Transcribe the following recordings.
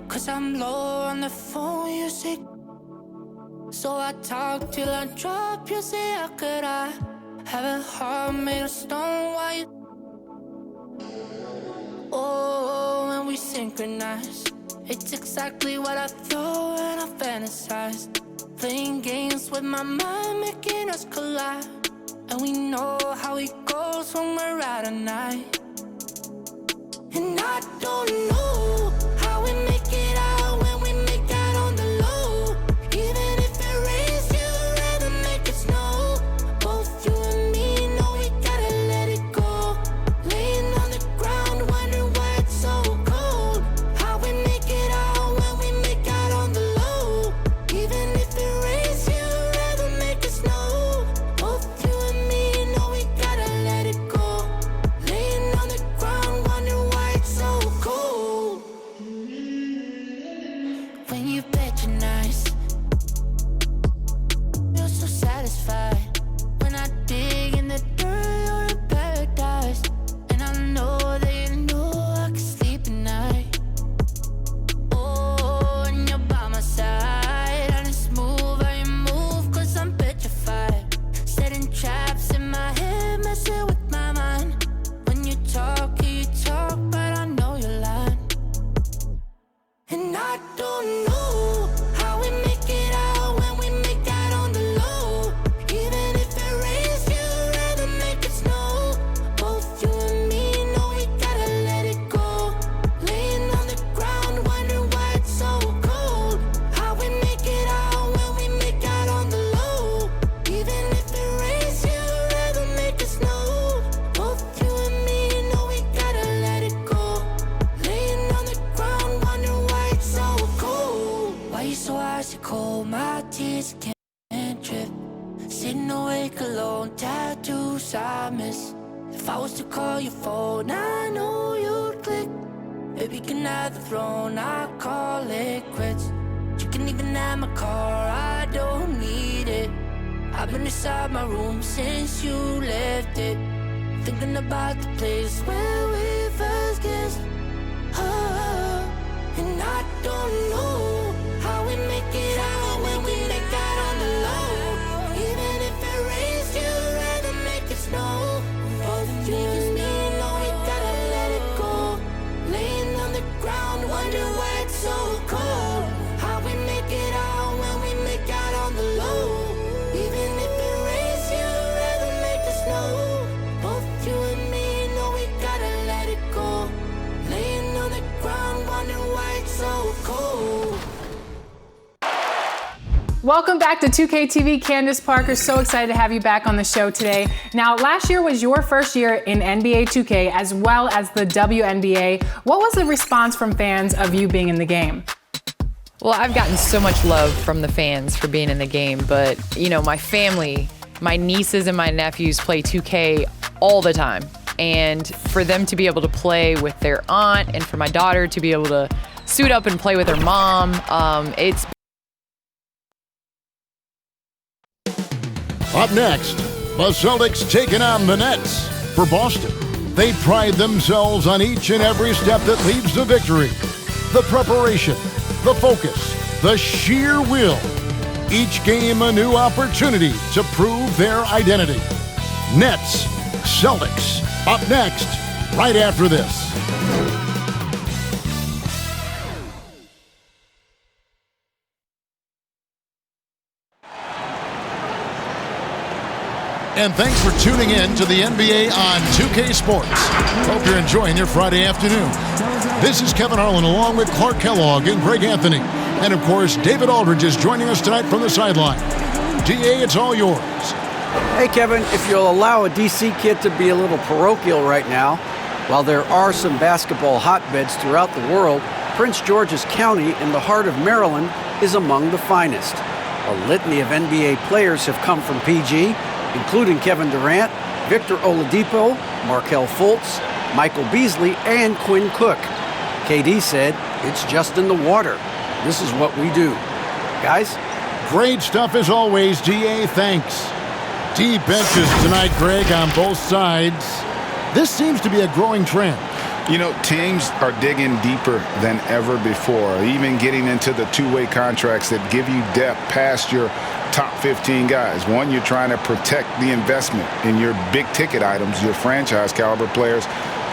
'cause I'm low on the phone, you say. So I talk till I drop, you say, how could I have a heart made of stone? Why you? Oh, when we synchronize, it's exactly what I thought and I fantasized. Playing games with my mind, making us collide. And we know how it goes when we're out at night. And I don't know how we make it out when we make out on the low. Even if it rains, you'd rather make it snow. Both you and me know we gotta let it go. Laying on the ground, wondering why it's so cold. How we make it out when we make out on the low. Even if it rains, you'd rather make it snow. Both you and me know we gotta let it go. Laying on the ground, wondering why it's so cold. When you bet you're nice, you're so satisfied. When I dig in the dirt, you're in paradise. And I know that you know I can sleep at night. Oh, and you're by my side. And it's smooth how you move, 'cause I'm petrified. Setting traps in my head, messing with my mind. When you talk, but I know you're lying. And I don't know how we make it out when we make out on the low. Even if it rains, you'd rather make it snow. Both you and me know we gotta let it go. Laying on the ground, wondering why it's so cold. How we make it out when we make out on the low. Even if it rains, you'd rather make it snow. Both you and me know we gotta let it go. Laying on the ground, wondering why it's so cold. Why you so icy cold? My tears can't drip. Sitting awake alone, tattoos I miss. If I was to call your phone, I know you'd click. Baby, can I have the throne? I call it quits. You can even have my car, I don't need it. I've been inside my room since you left it. Thinking about the place where we first kissed. Oh, and I don't know how we make it out when we make out on the low. Even if it rains, you'd rather make it snow. Both you and me know we gotta let it go. Laying on the ground, wondering why it's so cold. How we make it out when we make out on the low. Even if it rains, you'd rather make it snow. Both you and me know we gotta let it go. Laying on the ground, wondering why it's so cold. Welcome back to 2K TV. Candice Parker, so excited to have you back on the show today. Now, last year was your first year in NBA 2K as well as the WNBA. What was the response from fans of you being in the game? Well, I've gotten so much love from the fans for being in the game, but, you know, my family, my nieces and my nephews play 2K all the time. And for them to be able to play with their aunt and for my daughter to be able to suit up and play with her mom, it's Up next, the Celtics taking on the Nets. For Boston, they pride themselves on each and every step that leads to victory. The preparation, the focus, the sheer will. Each game a new opportunity to prove their identity. Nets, Celtics, up next, right after this. And thanks for tuning in to the NBA on 2K Sports. Hope you're enjoying your Friday afternoon. This is Kevin Harlan along with Clark Kellogg and Greg Anthony. And of course, David Aldridge is joining us tonight from the sideline. DA, it's all yours. Hey, Kevin, if you'll allow a DC kid to be a little parochial right now, while there are some basketball hotbeds throughout the world, Prince George's County in the heart of Maryland is among the finest. A litany of NBA players have come from PG, including Kevin Durant, Victor Oladipo, Markelle Fultz, Michael Beasley, and Quinn Cook. KD said, "It's just in the water. This is what we do." Guys? Great stuff as always, DA. Thanks. Deep benches tonight, Greg, on both sides. This seems to be a growing trend. You know, teams are digging deeper than ever before, even getting into the two-way contracts that give you depth past your top 15 guys. One, you're trying to protect the investment in your big-ticket items, your franchise-caliber players,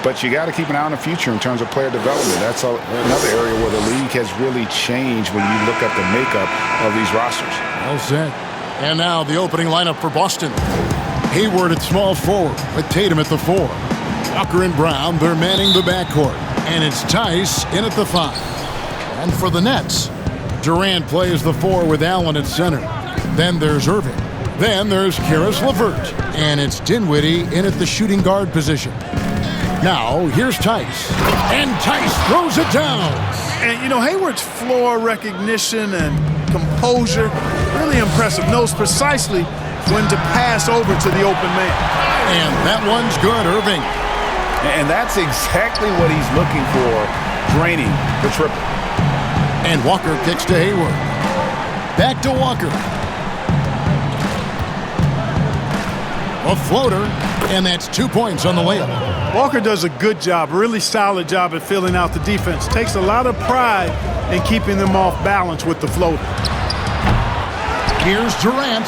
but you got to keep an eye on the future in terms of player development. That's another area where the league has really changed when you look at the makeup of these rosters. Well said. And now the opening lineup for Boston. Hayward at small forward with Tatum at the 4. Walker and Brown, they're manning the backcourt. And it's Tice in at the 5. And for the Nets, Durant plays the 4 with Allen at center. Then there's Irving. Then there's Caris LeVert. And it's Dinwiddie in at the shooting guard position. Now, here's Tice. And Tice throws it down. And, you know, Hayward's floor recognition and composure, really impressive. Knows precisely when to pass over to the open man. And that one's good, Irving. And that's exactly what he's looking for, draining the triple. And Walker kicks to Hayward. Back to Walker. A floater, and that's 2 points on the layup. Walker does a good job, really solid job at filling out the defense. Takes a lot of pride in keeping them off balance with the floater. Here's Durant,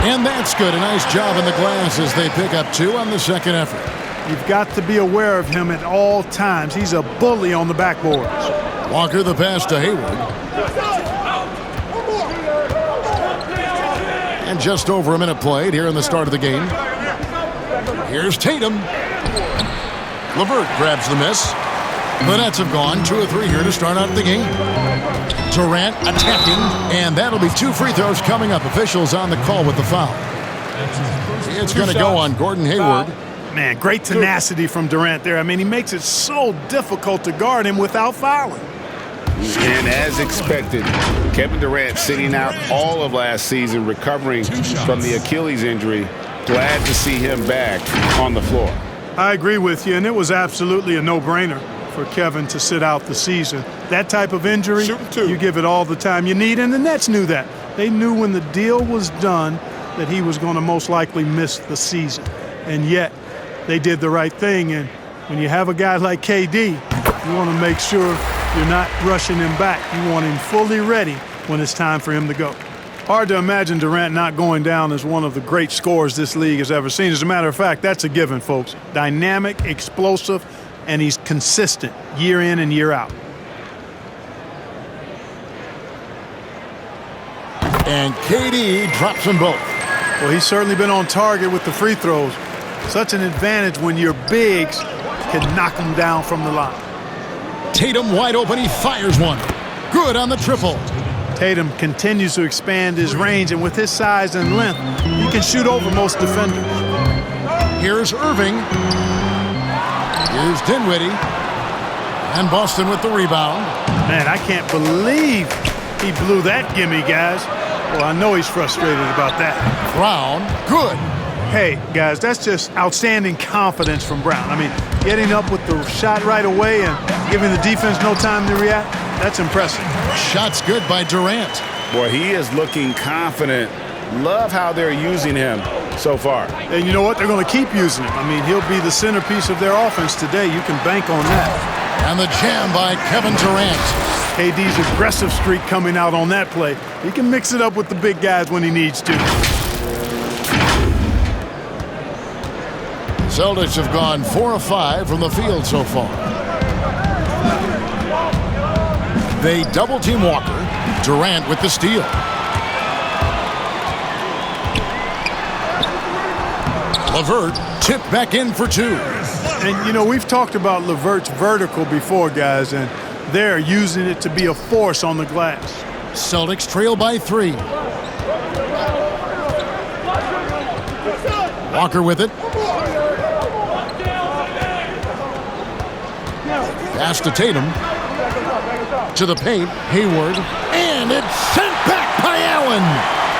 and that's good. A nice job in the glass as they pick up 2 on the second effort. You've got to be aware of him at all times. He's a bully on the backboards. Walker the pass to Hayward. And just over a minute played here in the start of the game. Here's Tatum. LeVert grabs the miss. The Nets have gone 2 of 3 here to start out the game. Durant attacking, and that'll be 2 free throws coming up. Officials on the call with the foul. It's going to go on Gordon Hayward. Man, great tenacity from Durant there. I mean, he makes it so difficult to guard him without fouling. And as expected, Kevin Durant sitting out all of last season, recovering from the Achilles injury. Glad to see him back on the floor. I agree with you, and it was absolutely a no-brainer for Kevin to sit out the season. That type of injury, you give it all the time you need, and the Nets knew that. They knew when the deal was done that he was going to most likely miss the season. And yet, they did the right thing, and when you have a guy like KD, you want to make sure you're not rushing him back. You want him fully ready when it's time for him to go. Hard to imagine Durant not going down as one of the great scorers this league has ever seen. As a matter of fact, that's a given, folks. Dynamic, explosive, and he's consistent year in and year out. And KD drops them both. Well, he's certainly been on target with the free throws. Such an advantage when your bigs can knock them down from the line. Tatum wide open, he fires one. Good on the triple. Tatum continues to expand his range, and with his size and length, he can shoot over most defenders. Here's Irving. Here's Dinwiddie. And Boston with the rebound. Man, I can't believe he blew that gimme, guys. Well, I know he's frustrated about that. Brown, good. Hey, guys, that's just outstanding confidence from Brown. I mean, getting up with the shot right away and giving the defense no time to react, that's impressive. Shot's good by Durant. Boy, he is looking confident. Love how they're using him so far. And you know what? They're going to keep using him. I mean, he'll be the centerpiece of their offense today. You can bank on that. And the jam by Kevin Durant. KD's aggressive streak coming out on that play. He can mix it up with the big guys when he needs to. Celtics have gone 4 of 5 from the field so far. They double-team Walker. Durant with the steal. LeVert tipped back in for 2. And, you know, we've talked about LeVert's vertical before, guys, and they're using it to be a force on the glass. Celtics trail by 3. Walker with it. Pass to Tatum. To the paint, Hayward. And it's sent back by Allen.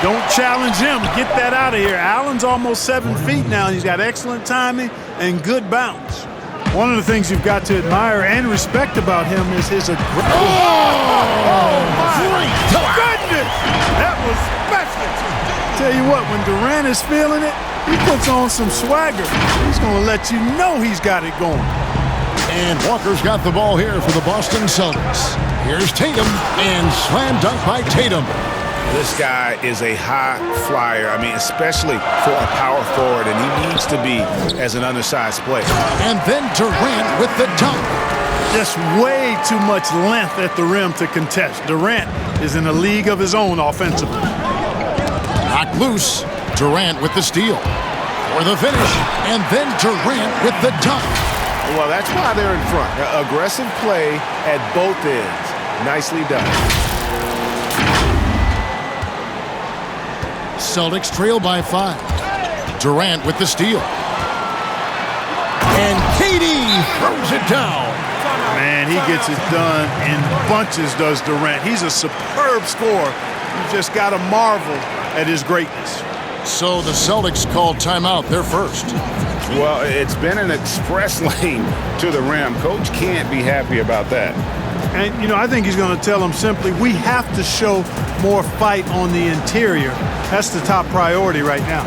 Don't challenge him. Get that out of here. Allen's almost 7 feet now. He's got excellent timing and good bounce. One of the things you've got to admire and respect about him is his aggression. Oh, my goodness! That was special. Tell you what, when Durant is feeling it, he puts on some swagger. He's going to let you know he's got it going. And Walker's got the ball here for the Boston Celtics. Here's Tatum, and slam dunk by Tatum. This guy is a high flyer. I mean, especially for a power forward, and he needs to be as an undersized player. And then Durant with the dunk. Just way too much length at the rim to contest. Durant is in a league of his own offensively. Knocked loose. Durant with the steal. For the finish. And then Durant with the dunk. Well, that's why they're in front. Aggressive play at both ends. Nicely done. Celtics trail by 5. Durant with the steal. And KD throws it down. Man, he gets it done in bunches, does Durant. He's a superb scorer. You just got to marvel at his greatness. So the Celtics called timeout. They're first. Well, it's been an express lane to the rim. Coach can't be happy about that. And, you know, I think he's going to tell them simply, we have to show more fight on the interior. That's the top priority right now.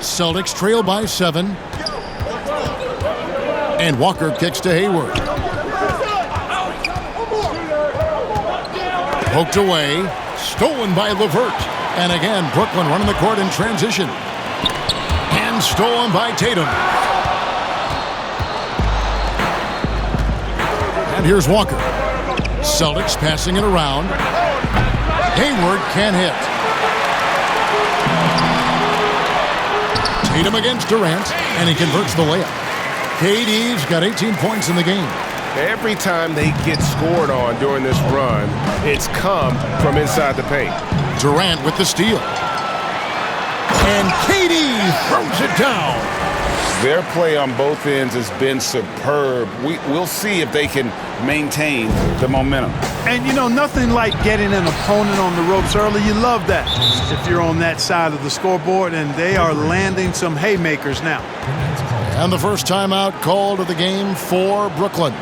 Celtics trail by 7. And Walker kicks to Hayward. Poked away. Stolen by LeVert. And again, Brooklyn running the court in transition. And stolen by Tatum. And here's Walker. Celtics passing it around. Hayward can't hit. Tatum against Durant, and he converts the layup. KD's got 18 points in the game. Every time they get scored on during this run, it's come from inside the paint. Durant with the steal. And KD throws it down. Their play on both ends has been superb. We'll see if they can maintain the momentum. And, you know, nothing like getting an opponent on the ropes early. You love that if you're on that side of the scoreboard, and they are landing some haymakers now. And the first timeout called of the game for Brooklyn.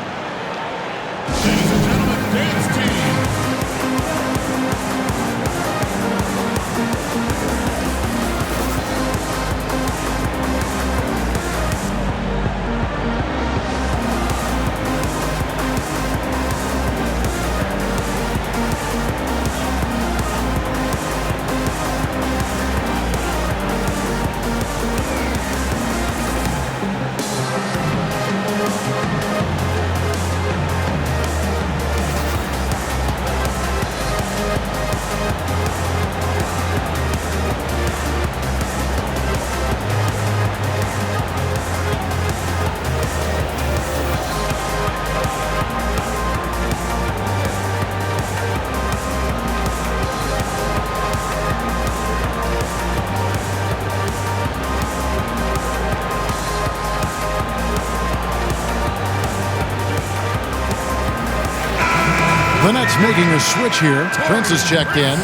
The Nets making a switch here. Prince is checked in.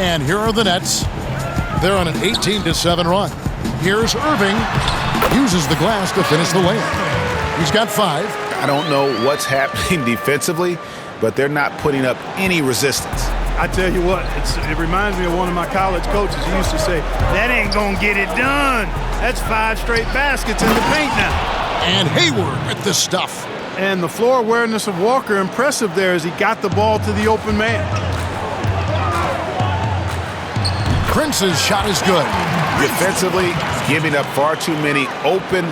And here are the Nets. They're on an 18-7 run. Here's Irving. Uses the glass to finish the layup. He's got 5. I don't know what's happening defensively, but they're not putting up any resistance. I tell you what, it reminds me of one of my college coaches. He used to say, that ain't gonna get it done. That's 5 straight baskets in the paint now. And Hayward with the stuff. And the floor awareness of Walker, impressive there as he got the ball to the open man. Prince's shot is good. Defensively, giving up far too many open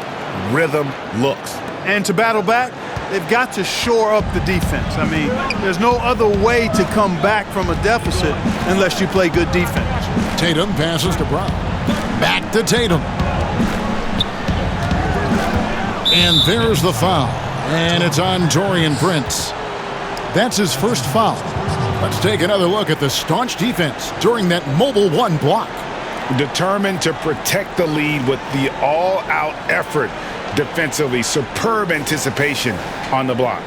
rhythm looks. And to battle back, they've got to shore up the defense. I mean, there's no other way to come back from a deficit unless you play good defense. Tatum passes to Brown. Back to Tatum. And there's the foul. And it's on Taurean Prince. That's his first foul. Let's take another look at the staunch defense during that mobile one block. Determined to protect the lead with the all-out effort defensively. Superb anticipation on the block.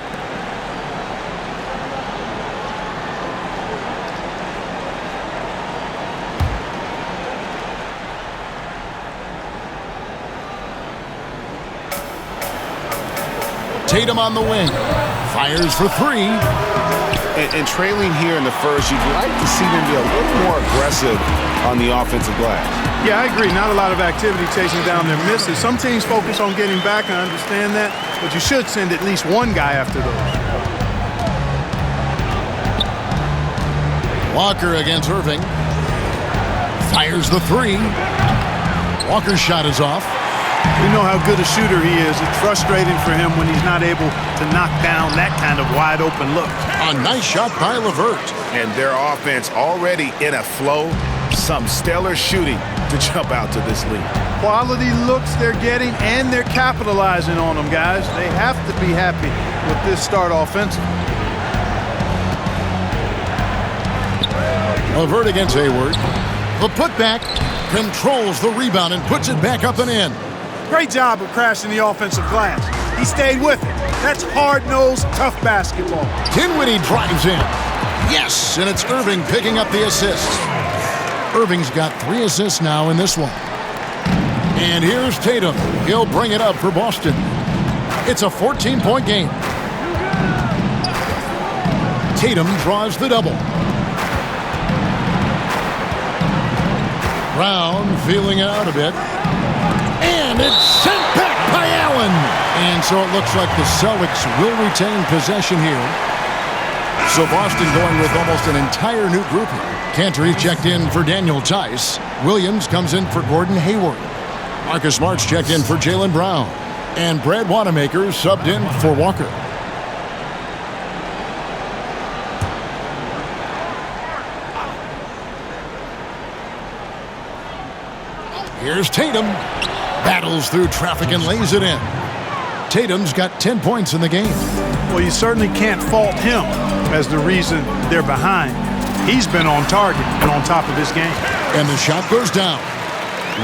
Tatum on the wing. Fires for three. And trailing here in the first, you'd like to see them be a little more aggressive on the offensive glass. Yeah, I agree. Not a lot of activity chasing down their misses. Some teams focus on getting back. I understand that. But you should send at least one guy after those. Walker against Irving. Fires the three. Walker's shot is off. We know how good a shooter he is. It's frustrating for him when he's not able to knock down that kind of wide open look. A nice shot by LeVert. And their offense already in a flow. Some stellar shooting to jump out to this lead. Quality looks they're getting, and they're capitalizing on them, guys. They have to be happy with this start offensively. LeVert against Hayward. The putback controls the rebound and puts it back up and in. Great job of crashing the offensive glass. He stayed with it. That's hard-nosed, tough basketball. Dinwiddie drives in. Yes, and it's Irving picking up the assist. Irving's got 3 assists now in this one. And here's Tatum. He'll bring it up for Boston. It's a 14-point game. Tatum draws the double. Brown feeling it out a bit. And it's sent back by Allen. And so it looks like the Celtics will retain possession here. So Boston going with almost an entire new group here. Cantor checked in for Daniel Tice. Williams comes in for Gordon Hayward. Marcus Smart's checked in for Jaylen Brown. And Brad Wanamaker subbed in for Walker. Here's Tatum. Battles through traffic and lays it in. Tatum's got 10 points in the game. Well, you certainly can't fault him as the reason they're behind. He's been on target and on top of this game. And the shot goes down.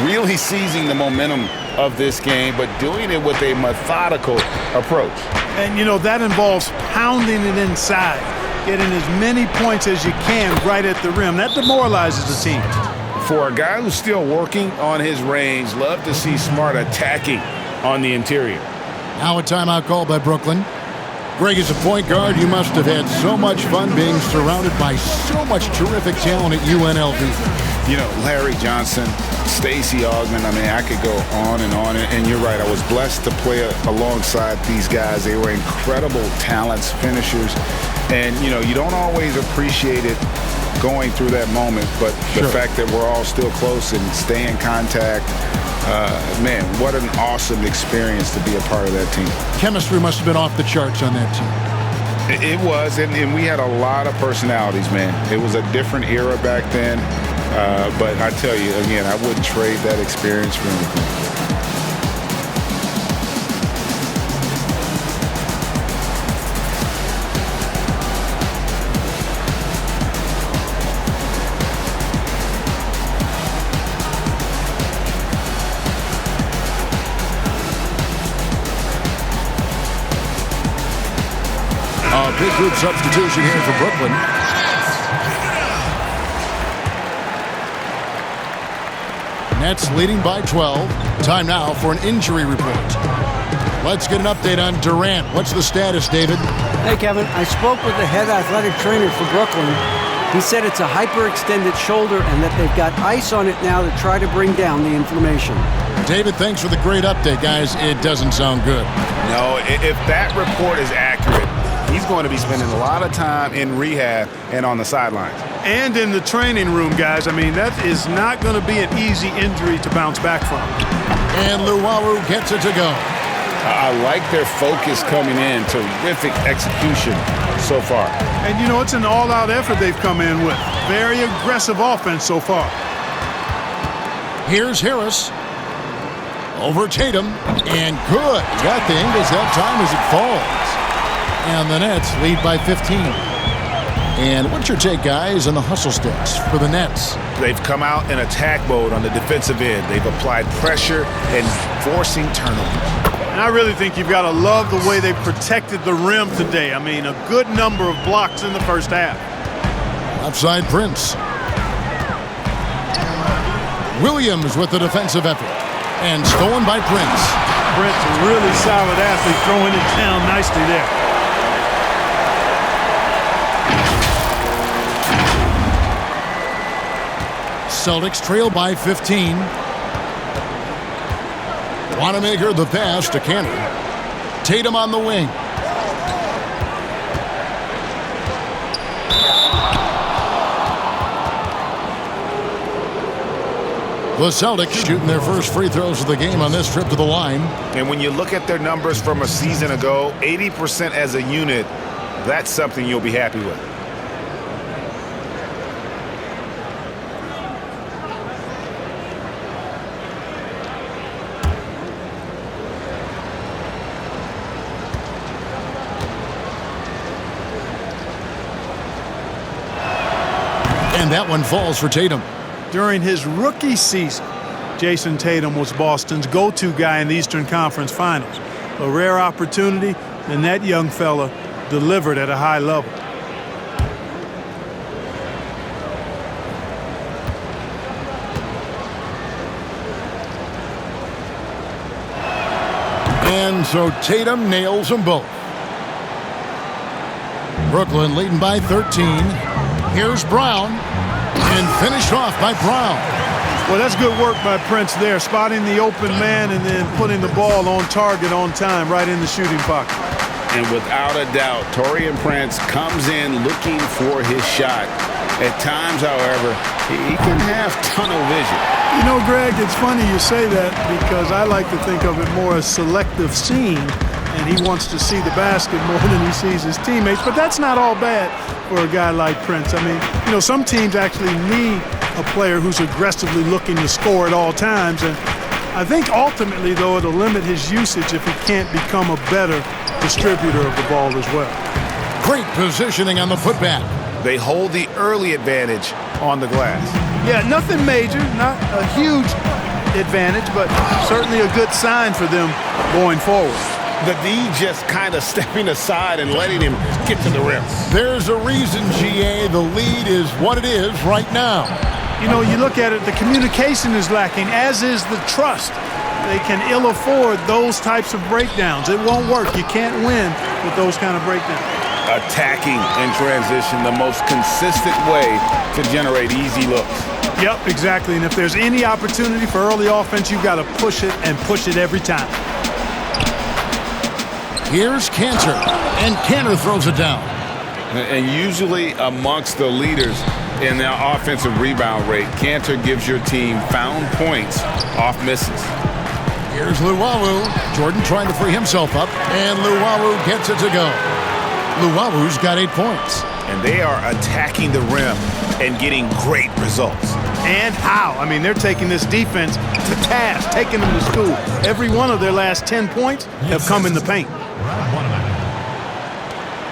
Really seizing the momentum of this game, but doing it with a methodical approach. And, you know, that involves pounding it inside, getting as many points as you can right at the rim. That demoralizes the team. For a guy who's still working on his range, love to see Smart attacking on the interior. Now a timeout called by Brooklyn. Greg, as a point guard, you must have had so much fun being surrounded by so much terrific talent at UNLV. You know, Larry Johnson, Stacey Augmon, I mean, I could go on. And you're right, I was blessed to play alongside these guys. They were incredible talents, finishers. And, you know, you don't always appreciate it going through that moment, but the fact that we're all still close and stay in contact, man, what an awesome experience to be a part of that team. Chemistry must have been off the charts on that team. It was, and we had a lot of personalities, man. It was a different era back then, but I tell you, again, I wouldn't trade that experience for anything. Big group substitution here for Brooklyn. Nets leading by 12. Time now for an injury report. Let's get an update on Durant. What's the status, David? Hey, Kevin. I spoke with the head athletic trainer for Brooklyn. He said it's a hyperextended shoulder and that they've got ice on it now to try to bring down the inflammation. David, thanks for the great update, guys. It doesn't sound good. No, if that report is accurate, he's going to be spending a lot of time in rehab and on the sidelines. And in the training room, guys. I mean, that is not going to be an easy injury to bounce back from. And Luwawu gets it to go. I like their focus coming in. Terrific execution so far. And, you know, it's an all-out effort they've come in with. Very aggressive offense so far. Here's Harris. Over Tatum. And good. Got the angles that time as it falls. And the Nets lead by 15. And what's your take, guys, on the hustle sticks for the Nets? They've come out in attack mode on the defensive end. They've applied pressure and forcing turnovers. And I really think you've got to love the way they protected the rim today. I mean, a good number of blocks in the first half. Outside Prince. Williams with the defensive effort. And stolen by Prince. Prince, a really solid athlete, throwing it down nicely there. Celtics trail by 15. Wanamaker the pass to Cantor. Tatum on the wing. The Celtics shooting their first free throws of the game on this trip to the line. And when you look at their numbers from a season ago, 80% as a unit, that's something you'll be happy with. And that one falls for Tatum. During his rookie season, Jayson Tatum was Boston's go-to guy in the Eastern Conference Finals. A rare opportunity, and that young fella delivered at a high level. And so Tatum nails them both. Brooklyn leading by 13. Here's Brown. And finished off by Brown. Well, that's good work by Prince there, spotting the open man and then putting the ball on target on time right in the shooting pocket. And without a doubt, Taurean Prince comes in looking for his shot. At times, however, he can have tunnel vision. You know, Greg, it's funny you say that because I like to think of it more as selective seeing, and he wants to see the basket more than he sees his teammates. But that's not all bad for a guy like Prince. I mean, you know, some teams actually need a player who's aggressively looking to score at all times. And I think ultimately, though, it'll limit his usage if he can't become a better distributor of the ball as well. Great positioning on the putback. They hold the early advantage on the glass. Yeah, nothing major, not a huge advantage, but certainly a good sign for them going forward. The D just kind of stepping aside and letting him get to the rim. There's a reason, GA, the lead is what it is right now. You know, you look at it, the communication is lacking, as is the trust. They can ill afford those types of breakdowns. It won't work. You can't win with those kind of breakdowns. Attacking in transition, the most consistent way to generate easy looks. Yep, exactly. And if there's any opportunity for early offense, you've got to push it and push it every time. Here's Cantor, and Cantor throws it down. And usually amongst the leaders in their offensive rebound rate, Cantor gives your team found points off misses. Here's Luwawu. Jordan trying to free himself up, and Luwawu gets it to go. Luwawu's got 8 points. And they are attacking the rim and getting great results. And how? I mean, they're taking this defense to task, taking them to school. Every one of their last 10 points have come in the paint.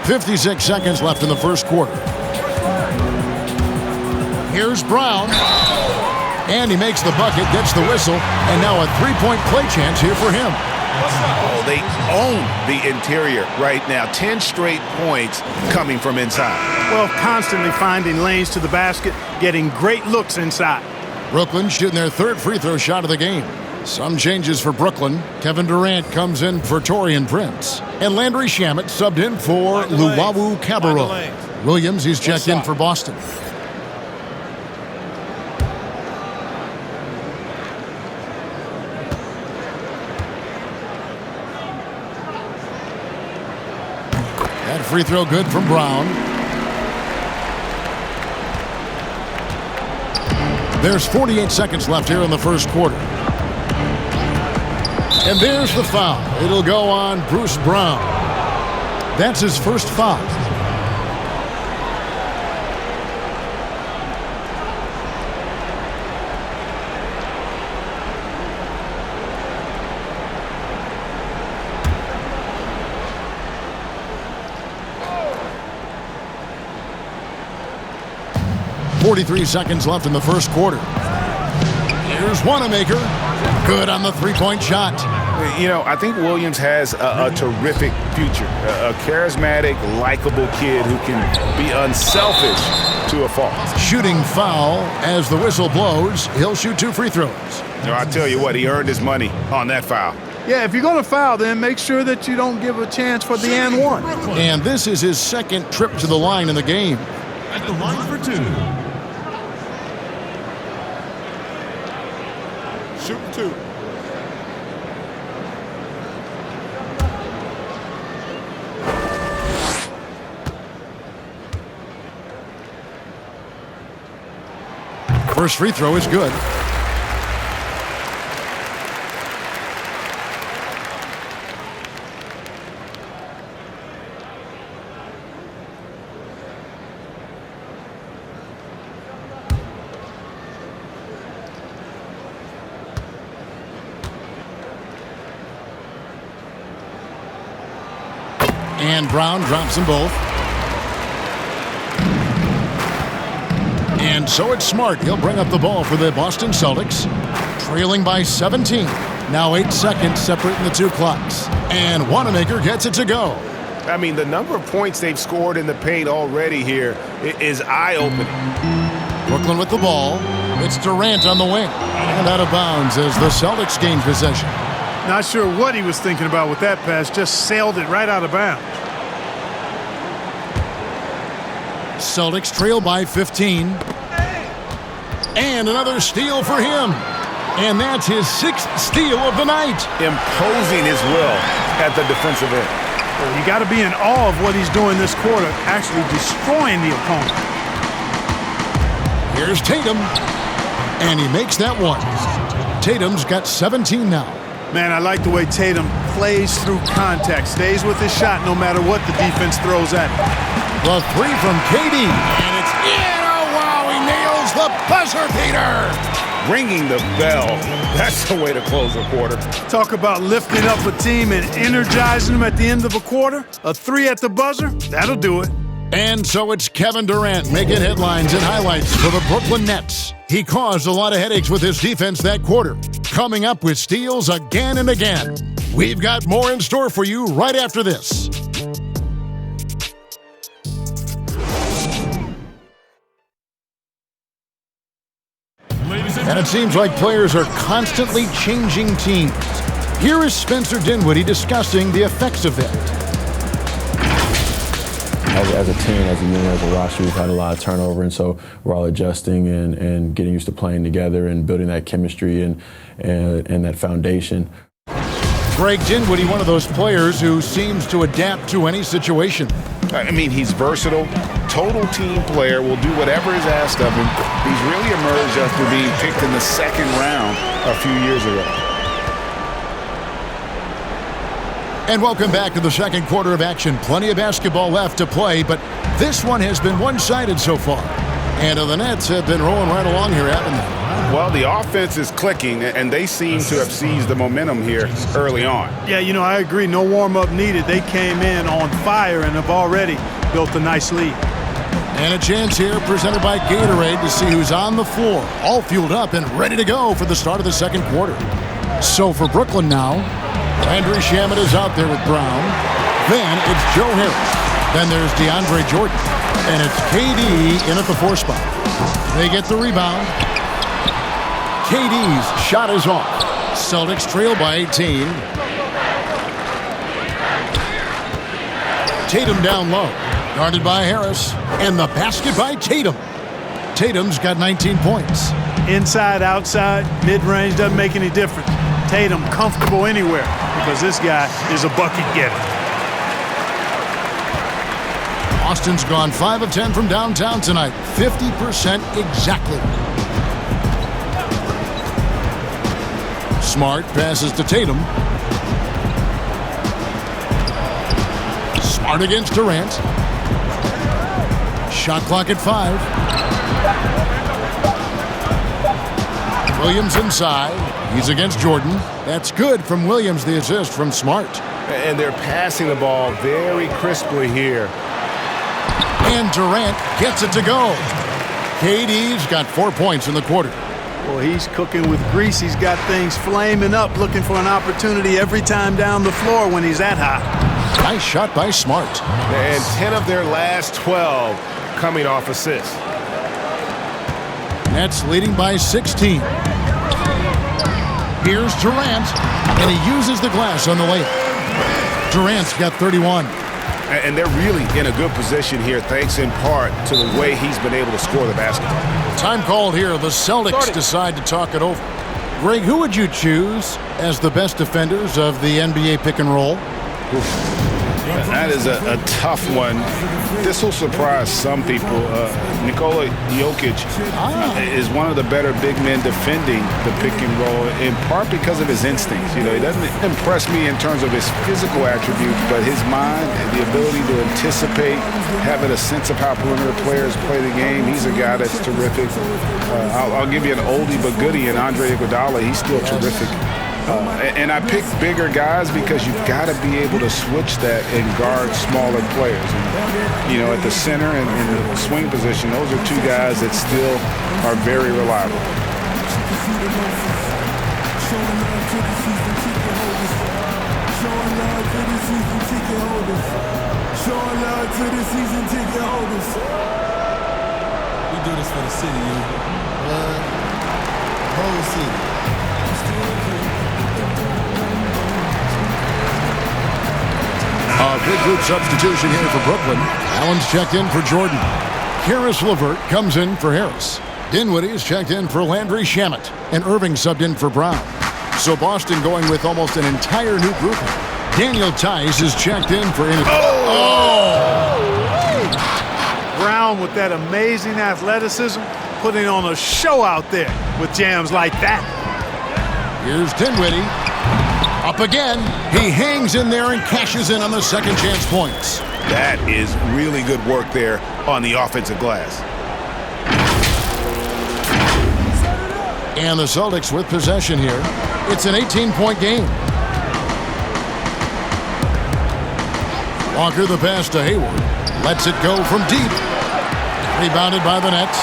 56 seconds left in the first quarter. Here's Brown. And he makes the bucket, gets the whistle, and now a three-point play chance here for him. Oh, they own the interior right now. 10 straight points coming from inside. Well, constantly finding lanes to the basket, getting great looks inside. Brooklyn shooting their third free throw shot of the game. Some changes for Brooklyn. Kevin Durant comes in for Taurean Prince. And Landry Shamet subbed in for Luwawu Cabarrot. Williams, he's checked in for Boston. That free throw good from Brown. There's 48 seconds left here in the first quarter. And there's the foul. It'll go on Bruce Brown. That's his first foul. .43 seconds left in the first quarter. Here's Wanamaker. Good on the three-point shot. You know, I think Williams has a terrific future. A charismatic, likable kid who can be unselfish to a fault. Shooting foul as the whistle blows. He'll shoot 2 free throws. You know, I tell you what, he earned his money on that foul. Yeah, if you're going to foul, then make sure that you don't give a chance for the and one. And this is his second trip to the line in the game. At the line for 2. Shoot 2. First free throw is good. And Brown drops them both. And so it's Smart. He'll bring up the ball for the Boston Celtics. Trailing by 17. Now 8 seconds separating the two clocks. And Wanamaker gets it to go. I mean, the number of points they've scored in the paint already here is eye-opening. Brooklyn with the ball. It's Durant on the wing. And out of bounds as the Celtics gain possession. Not sure what he was thinking about with that pass. Just sailed it right out of bounds. Celtics trail by 15. And another steal for him. And that's his 6th steal of the night. Imposing his will at the defensive end. Well, you got to be in awe of what he's doing this quarter, actually destroying the opponent. Here's Tatum. And he makes that one. Tatum's got 17 now. Man, I like the way Tatum plays through contact, stays with his shot no matter what the defense throws at him. The three from KD, and it's in. Oh, wow, he nails the buzzer beater. Ringing the bell. That's the way to close a quarter. Talk about lifting up a team and energizing them at the end of a quarter. A 3 at the buzzer, that'll do it. And so it's Kevin Durant making headlines and highlights for the Brooklyn Nets. He caused a lot of headaches with his defense that quarter, coming up with steals again and again. We've got more in store for you right after this. And it seems like players are constantly changing teams. Here is Spencer Dinwiddie discussing the effects of that. As a team, as a unit, as a roster, we've had a lot of turnover, and so we're all adjusting and getting used to playing together and building that chemistry and that foundation. Greg Dinwiddie, one of those players who seems to adapt to any situation. I mean, he's versatile, total team player, will do whatever is asked of him. He's really emerged after being picked in the second round a few years ago. And welcome back to the second quarter of action. Plenty of basketball left to play, but this one has been one-sided so far. And the Nets have been rolling right along here, haven't they? Well, the offense is clicking, and they seem to have seized the momentum here early on. Yeah, you know, I agree. No warm-up needed. They came in on fire and have already built a nice lead. And a chance here presented by Gatorade to see who's on the floor, all fueled up and ready to go for the start of the second quarter. So for Brooklyn now, Landry Shamet is out there with Brown. Then it's Joe Harris. Then there's DeAndre Jordan. And it's KD in at the 4 spot. They get the rebound. KD's shot is off. Celtics trail by 18. Tatum down low. Guarded by Harris. And the basket by Tatum. Tatum's got 19 points. Inside, outside, mid-range, doesn't make any difference. Tatum comfortable anywhere because this guy is a bucket getter. Austin's gone 5 of 10 from downtown tonight. 50% exactly. Smart passes to Tatum. Smart against Durant. Shot clock at 5. Williams inside. He's against Jordan. That's good from Williams, the assist from Smart. And they're passing the ball very crisply here. And Durant gets it to go. KD's got 4 points in the quarter. Well, he's cooking with grease. He's got things flaming up, looking for an opportunity every time down the floor when he's that high. Nice shot by Smart. And 10 of their last 12 coming off assists. Nets leading by 16. Here's Durant, and he uses the glass on the layup. Durant's got 31. And they're really in a good position here, thanks in part to the way he's been able to score the basketball. Time called here. The Celtics decide to talk it over. Greg, who would you choose as the best defenders of the NBA pick and roll? That is a tough one. This will surprise some people. Nikola Jokic is one of the better big men defending the pick and roll, in part because of his instincts. You know, he doesn't impress me in terms of his physical attributes, but his mind, the ability to anticipate, having a sense of how perimeter players play the game. He's a guy that's terrific. I'll give you an oldie but goodie in Andre Iguodala. He's still terrific. And I pick bigger guys because you've got to be able to switch that and guard smaller players. And, you know, at the center and in the swing position, those are two guys that still are very reliable. We do this for the city, you. Whole city. A big group substitution here for Brooklyn. Allen's checked in for Jordan. Karis LeVert comes in for Harris. Dinwiddie is checked in for Landry Shamet. And Irving subbed in for Brown. So Boston going with almost an entire new group. Daniel Tice is checked in for Brown with that amazing athleticism, putting on a show out there with jams like that. Here's Dinwiddie. Up again. He hangs in there and cashes in on the second chance points. That is really good work there on the offensive glass. And the Celtics with possession here. It's an 18-point game. Walker the pass to Hayward. Lets it go from deep. Rebounded by the Nets.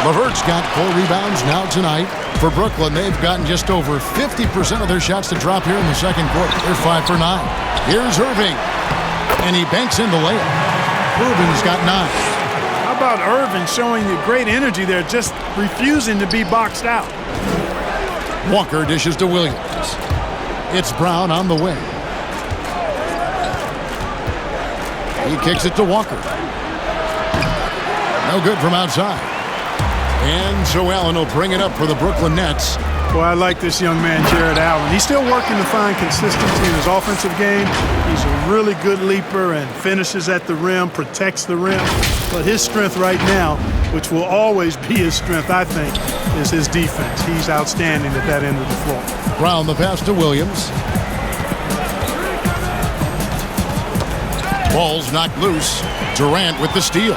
LeVert's got 4 rebounds now tonight. For Brooklyn, they've gotten just over 50% of their shots to drop here in the second quarter. They're 5 for 9. Here's Irving. And he banks in the layup. Irving's got 9. How about Irving showing you great energy there, just refusing to be boxed out? Walker dishes to Williams. It's Brown on the wing. He kicks it to Walker. No good from outside. And so Allen will bring it up for the Brooklyn Nets. Boy, I like this young man, Jared Allen. He's still working to find consistency in his offensive game. He's a really good leaper and finishes at the rim, protects the rim. But his strength right now, which will always be his strength, I think, is his defense. He's outstanding at that end of the floor. Brown the pass to Williams. Ball's knocked loose. Durant with the steal.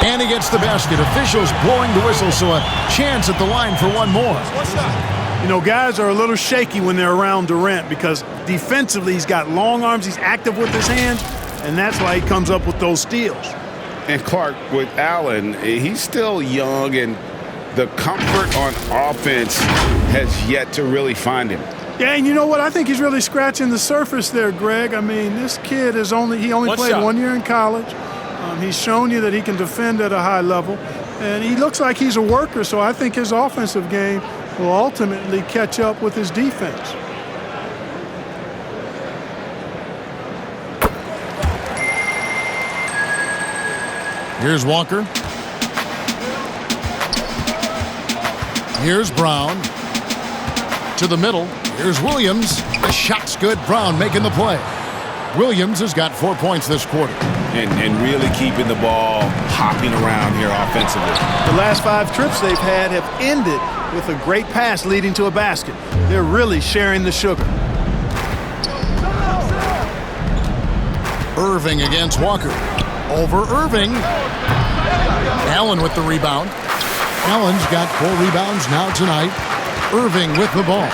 And he gets the basket. Officials blowing the whistle, so a chance at the line for one more. You know, guys are a little shaky when they're around Durant because defensively he's got long arms, he's active with his hands, and that's why he comes up with those steals. And Clark, with Allen, he's still young, and the comfort on offense has yet to really find him. Yeah, and you know what? I think he's really scratching the surface there, Greg. I mean, this kid is only played 1 year in college. He's shown you that he can defend at a high level, and he looks like he's a worker, so I think his offensive game will ultimately catch up with his defense. Here's Walker. Here's Brown. To the middle. Here's Williams. The shot's good. Brown making the play. Williams has got 4 points this quarter. And really keeping the ball hopping around here offensively. The last 5 trips they've had have ended with a great pass leading to a basket. They're really sharing the sugar. Irving against Walker. Over Irving. Allen with the rebound. Allen's got 4 rebounds now tonight. Irving with the ball.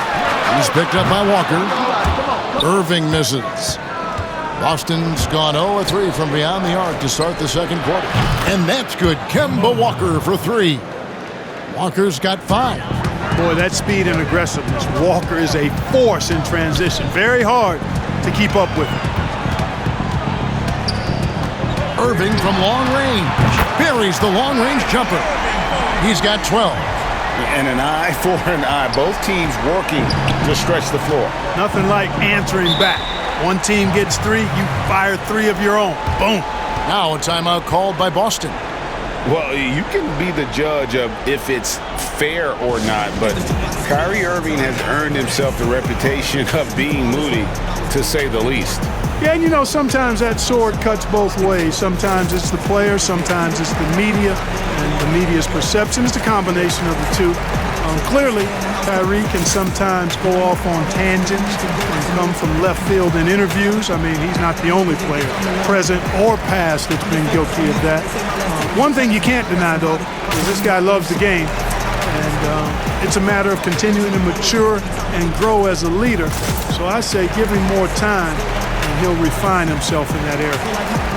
He's picked up by Walker. Irving misses. Boston's gone 0-3 from beyond the arc to start the second quarter. And that's good. Kemba Walker for 3. Walker's got 5. Boy, that speed and aggressiveness. Walker is a force in transition. Very hard to keep up with him. Irving from long range. Buries the long-range jumper. He's got 12. And an eye for an eye. Both teams working to stretch the floor. Nothing like answering back. One team gets 3, you fire 3 of your own. Boom. Now a timeout called by Boston. Well, you can be the judge of if it's fair or not, but Kyrie Irving has earned himself the reputation of being moody, to say the least. Yeah, and you know, sometimes that sword cuts both ways. Sometimes it's the player, sometimes it's the media, and the media's perception. It's a combination of the two. Clearly, Kyrie can sometimes go off on tangents and come from left field in interviews. I mean, he's not the only player, present or past, that's been guilty of that. One thing you can't deny, though, is this guy loves the game. And it's a matter of continuing to mature and grow as a leader. So I say give him more time, and he'll refine himself in that area.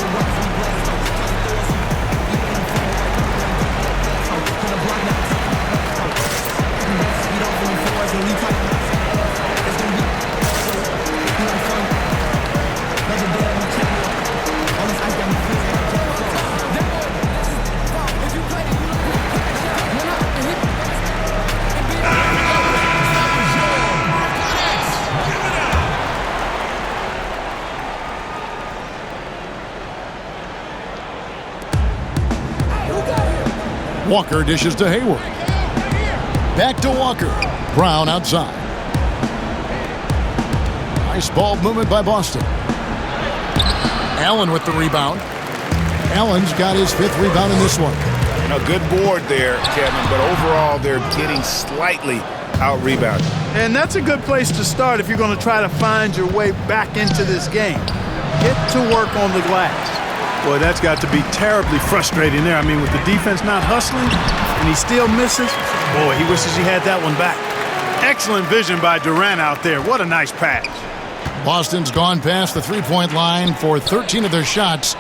Walker dishes to Hayward. Back to Walker. Brown outside. Nice ball movement by Boston. Allen with the rebound. Allen's got his 5th rebound in this one. A good board there, Kevin, but overall they're getting slightly out-rebounded. And that's a good place to start if you're going to try to find your way back into this game. Get to work on the glass. Boy, that's got to be terribly frustrating there. I mean, with the defense not hustling and he still misses, boy, he wishes he had that one back. Excellent vision by Durant out there. What a nice pass. Boston's gone past the three-point line for 13 of their shots.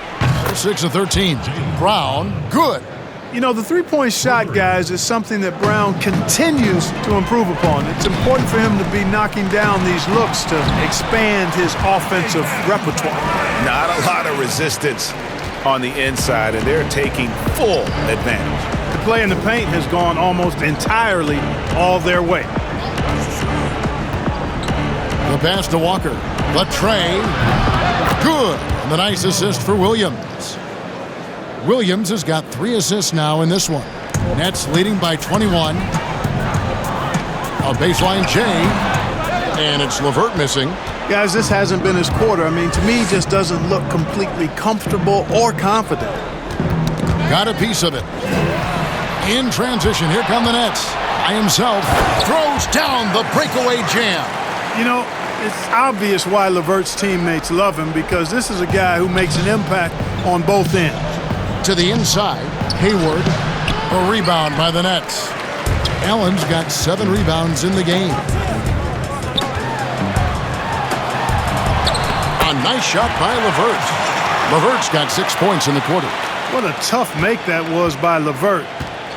6 of 13. Brown, good. You know, the three-point shot, guys, is something that Brown continues to improve upon. It's important for him to be knocking down these looks to expand his offensive repertoire. Not a lot of resistance on the inside, and they're taking full advantage. The play in the paint has gone almost entirely all their way. The pass to Walker. The tray. Good. And the nice assist for Williams. Williams has got 3 assists now in this one. Nets leading by 21. A baseline J. And it's LeVert missing. Guys, this hasn't been his quarter. I mean, to me, he just doesn't look completely comfortable or confident. Got a piece of it. In transition, here come the Nets. By himself, throws down the breakaway jam. You know, it's obvious why LeVert's teammates love him, because this is a guy who makes an impact on both ends. To the inside, Hayward. A rebound by the Nets. Allen's got 7 rebounds in the game. A nice shot by LeVert. LeVert's got 6 points in the quarter. What a tough make that was by LeVert.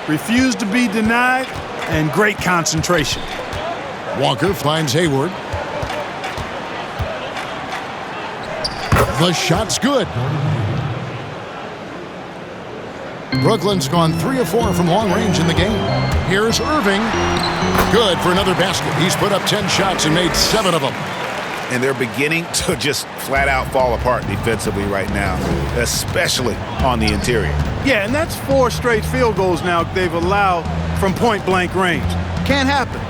Refused to be denied, and great concentration. Walker finds Hayward. The shot's good. Brooklyn's gone 3 of 4 from long range in the game. Here's Irving. Good for another basket. He's put up 10 shots and made 7 of them. And they're beginning to just flat out fall apart defensively right now, especially on the interior. Yeah, and that's 4 straight field goals now they've allowed from point-blank range. Can't happen.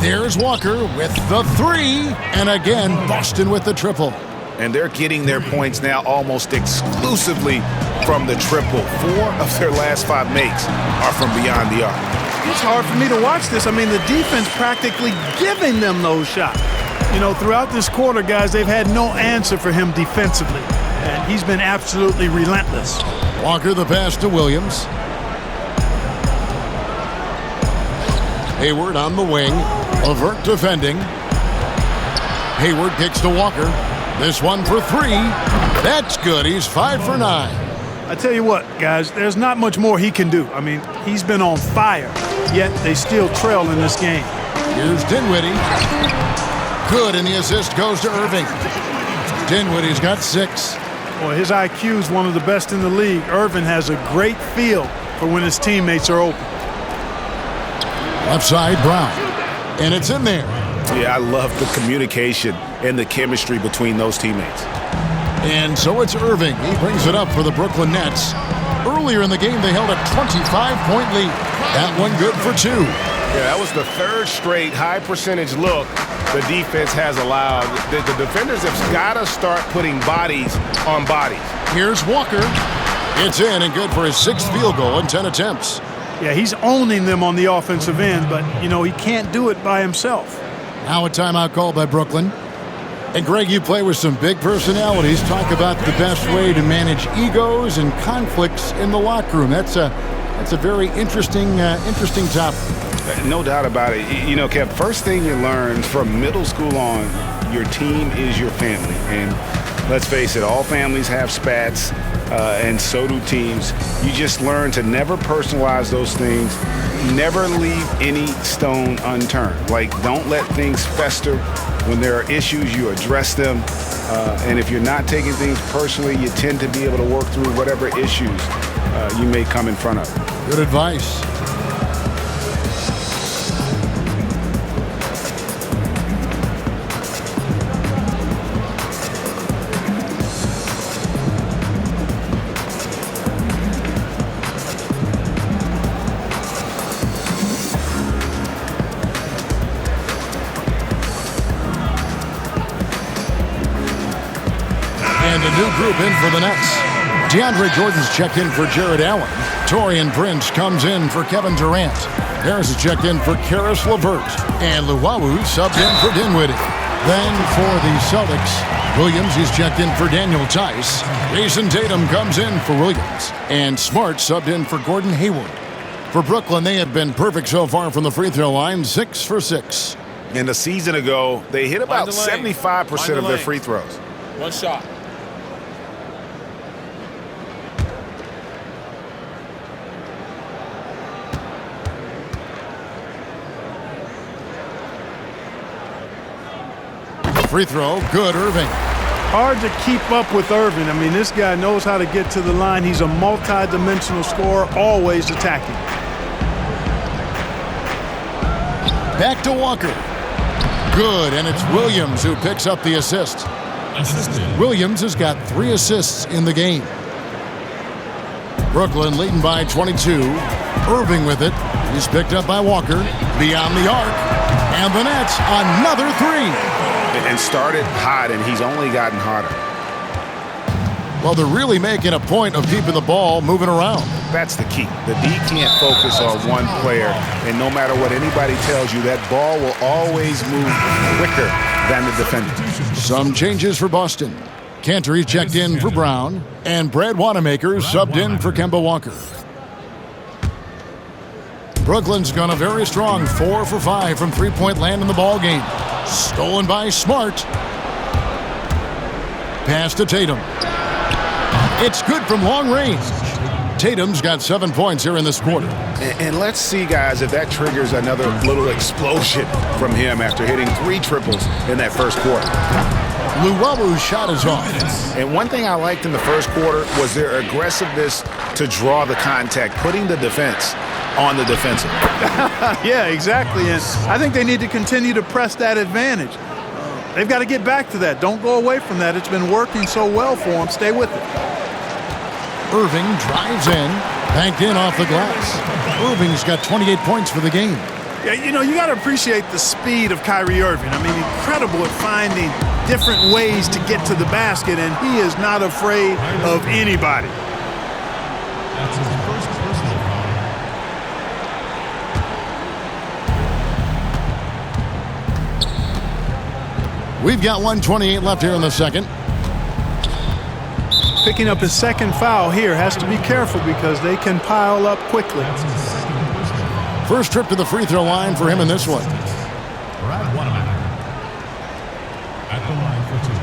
There's Walker with the 3. And again, Boston with the triple. And they're getting their points now almost exclusively from the triple. 4 of their last 5 makes are from beyond the arc. It's hard for me to watch this. I mean, the defense practically giving them those shots. You know, throughout this quarter, guys, they've had no answer for him defensively. And he's been absolutely relentless. Walker the pass to Williams. Hayward on the wing. Levert defending. Hayward kicks to Walker. This one for three. That's good. He's 5 for 9. I tell you what, guys, there's not much more he can do. I mean, he's been on fire, yet they still trail in this game. Here's Dinwiddie. Good, and the assist goes to Irving. Dinwiddie's got 6. Boy, his IQ is one of the best in the league. Irving has a great feel for when his teammates are open. Left side, Brown. And it's in there. Yeah, I love the communication and the chemistry between those teammates. And so it's Irving. He brings it up for the Brooklyn Nets. Earlier in the game, they held a 25-point lead. That one good for 2. Yeah, that was the third straight high percentage look the defense has allowed. The defenders have got to start putting bodies on bodies. Here's Walker. It's in and good for his 6th field goal in 10 attempts. Yeah, he's owning them on the offensive end, but, you know, he can't do it by himself. Now a timeout called by Brooklyn. And Greg, you play with some big personalities. Talk about the best way to manage egos and conflicts in the locker room. That's a very interesting topic. No doubt about it. You know, Kev, first thing you learn from middle school on, your team is your family. And let's face it, all families have spats, and so do teams. You just learn to never personalize those things. Never leave any stone unturned. Like, don't let things fester. When there are issues, you address them. And if you're not taking things personally, you tend to be able to work through whatever issues you may come in front of. Good advice. And a new group in for the Nets. DeAndre Jordan's checked in for Jared Allen. Taurean Prince comes in for Kevin Durant. Harris is checked in for Karis LeVert. And Luwawu subbed in for Dinwiddie. Then for the Celtics, Williams is checked in for Daniel Tice. Jayson Tatum comes in for Williams. And Smart subbed in for Gordon Hayward. For Brooklyn, they have been perfect so far from the free throw line, 6 for 6. And a season ago, they hit about 75% of their free throws. One shot. Free throw, good, Irving. Hard to keep up with Irving. I mean, this guy knows how to get to the line. He's a multi-dimensional scorer, always attacking. Back to Walker. Good, and it's Williams who picks up the assist. Williams has got 3 assists in the game. Brooklyn leading by 22. Irving with it. He's picked up by Walker. Beyond the arc. And the Nets, another 3. And started hot, and he's only gotten hotter. Well, they're really making a point of keeping the ball moving around. That's the key. The D can't focus on one player, and no matter what anybody tells you, that ball will always move quicker than the defender. Some changes for Boston. Cantor checked in for Brown, and Brad Wanamaker subbed in for Kemba Walker. Brooklyn's gone a very strong 4 for 5 from three-point land in the ball game. Stolen by Smart. Pass to Tatum. It's good from long range. Tatum's got 7 points here in this quarter. And let's see, guys, if that triggers another little explosion from him after hitting 3 triples in that first quarter. Luwabu's shot is off. And one thing I liked in the first quarter was their aggressiveness to draw the contact, putting the defense on the defensive. Yeah, exactly. And I think they need to continue to press that advantage. They've got to get back to that. Don't go away from that. It's been working so well for them. Stay with it. Irving drives in, banked in off the glass. Irving's got 28 points for the game. Yeah, you know, you got to appreciate the speed of Kyrie Irving. I mean, incredible at finding different ways to get to the basket, and he is not afraid of anybody. We've got 1:28 left here in the second. Picking up his second foul here, has to be careful because they can pile up quickly. First trip to the free throw line for him in this one. Brad Wanamaker at the line for 2.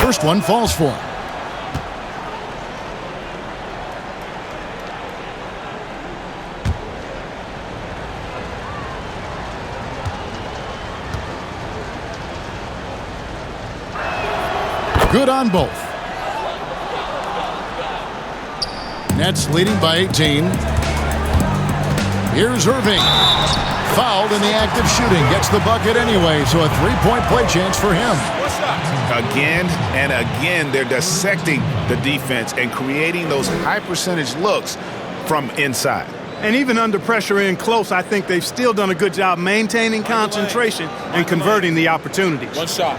First one falls for him. Good on both. Nets leading by 18. Here's Irving. Fouled in the act of shooting. Gets the bucket anyway, so a three-point play chance for him. Again and again, they're dissecting the defense and creating those high-percentage looks from inside. And even under pressure in close, I think they've still done a good job maintaining concentration and converting the opportunities. One shot.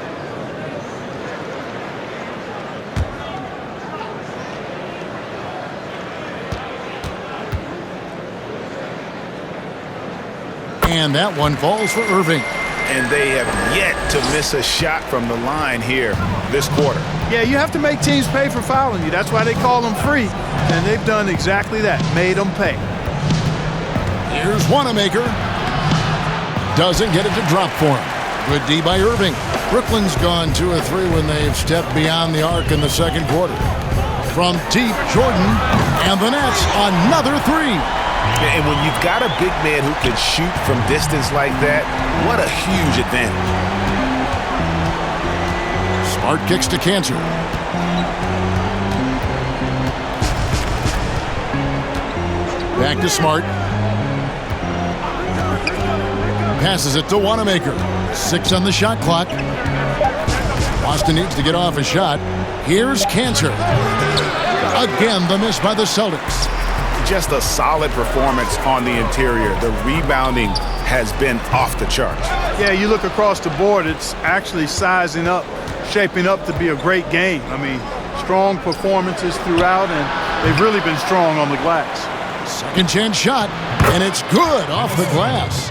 And that one falls for Irving. And they have yet to miss a shot from the line here this quarter. Yeah, you have to make teams pay for fouling you. That's why they call them free. And they've done exactly that, made them pay. Here's Wanamaker. Doesn't get it to drop for him. Good D by Irving. Brooklyn's gone 2 of 3 when they've stepped beyond the arc in the second quarter. From deep, Jordan, and the Nets, another 3. And when you've got a big man who can shoot from distance like that, what a huge advantage. Smart kicks to Cantor. Back to Smart. Passes it to Wanamaker. 6 on the shot clock. Boston needs to get off a shot. Here's Cantor. Again, the miss by the Celtics. Just a solid performance on the interior. The rebounding has been off the charts. Yeah, you look across the board, it's actually sizing up, shaping up to be a great game. I mean, strong performances throughout, and they've really been strong on the glass. Second chance shot, and it's good off the glass.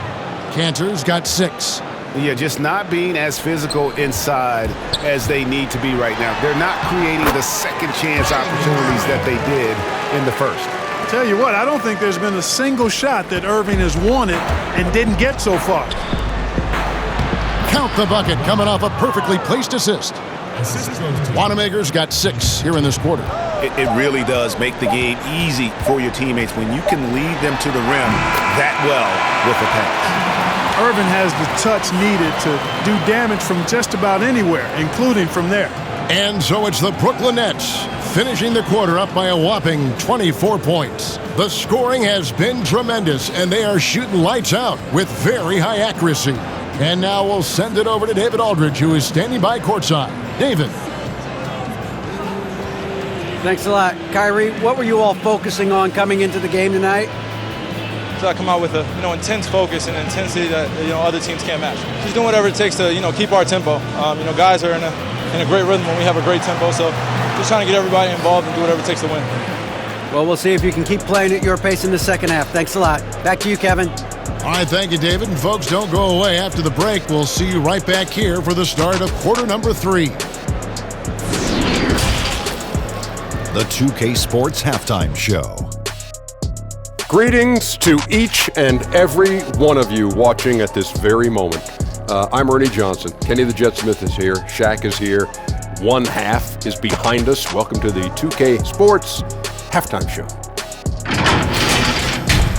Cantor's got 6. Yeah, just not being as physical inside as they need to be right now. They're not creating the second chance opportunities that they did in the first. Tell you what, I don't think there's been a single shot that Irving has wanted and didn't get so far. Count the bucket coming off a perfectly placed assist. Wanamaker's got 6 here in this quarter. It really does make the game easy for your teammates when you can lead them to the rim that well with a pass. Irving has the touch needed to do damage from just about anywhere, including from there. And so it's the Brooklyn Nets finishing the quarter up by a whopping 24 points. The scoring has been tremendous, and they are shooting lights out with very high accuracy. And now we'll send it over to David Aldridge, who is standing by courtside. David. Thanks a lot. Kyrie, what were you all focusing on coming into the game tonight? So I come out with a intense focus and intensity that other teams can't match. Just doing whatever it takes to keep our tempo. Guys are in a great rhythm when we have a great tempo. So just trying to get everybody involved and do whatever it takes to win. Well, we'll see if you can keep playing at your pace in the second half. Thanks a lot. Back to you, Kevin. All right, thank you, David. And folks, don't go away. After the break, we'll see you right back here for the start of quarter number 3. The 2K Sports Halftime Show. Greetings to each and every one of you watching at this very moment. I'm Ernie Johnson. Kenny the Jet Smith is here. Shaq is here. One half is behind us. Welcome to the 2K Sports Halftime Show.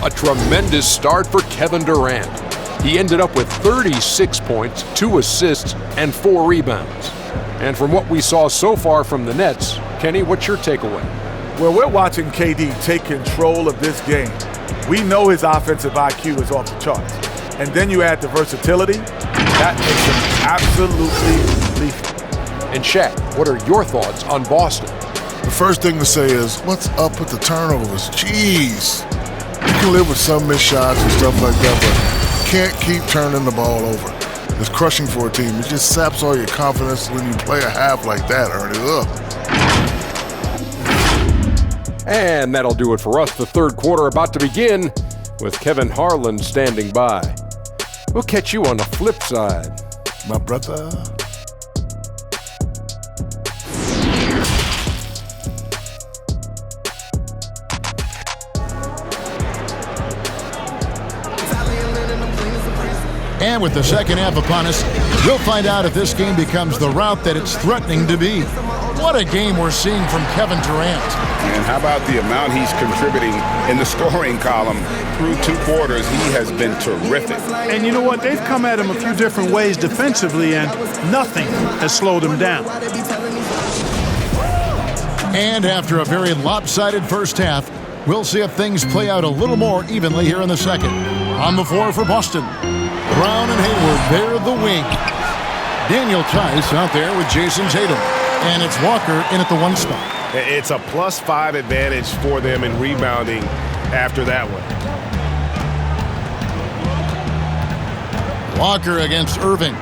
A tremendous start for Kevin Durant. He ended up with 36 points, 2 assists, and 4 rebounds. And from what we saw so far from the Nets, Kenny, what's your takeaway? Well, we're watching KD take control of this game. We know his offensive IQ is off the charts. And then you add the versatility, that makes him absolutely lethal. And Shaq, what are your thoughts on Boston? The first thing to say is, what's up with the turnovers? Jeez. You can live with some missed shots and stuff like that, but can't keep turning the ball over. is crushing for a team. It just saps all your confidence when you play a half like that, Ernie. And that'll do it for us. The third quarter about to begin with Kevin Harlan standing by. We'll catch you on the flip side. My brother. And with the second half upon us, we'll find out if this game becomes the route that it's threatening to be. What a game we're seeing from Kevin Durant. And how about the amount he's contributing in the scoring column through 2 quarters? He has been terrific. And you know what? They've come at him a few different ways defensively, and nothing has slowed him down. And after a very lopsided first half, we'll see if things play out a little more evenly here in the second. On the floor for Boston, Brown and Hayward, they're the wing. Daniel Tice out there with Jayson Tatum. And it's Walker in at the 1 spot. It's a +5 advantage for them in rebounding after that one. Walker against Irving.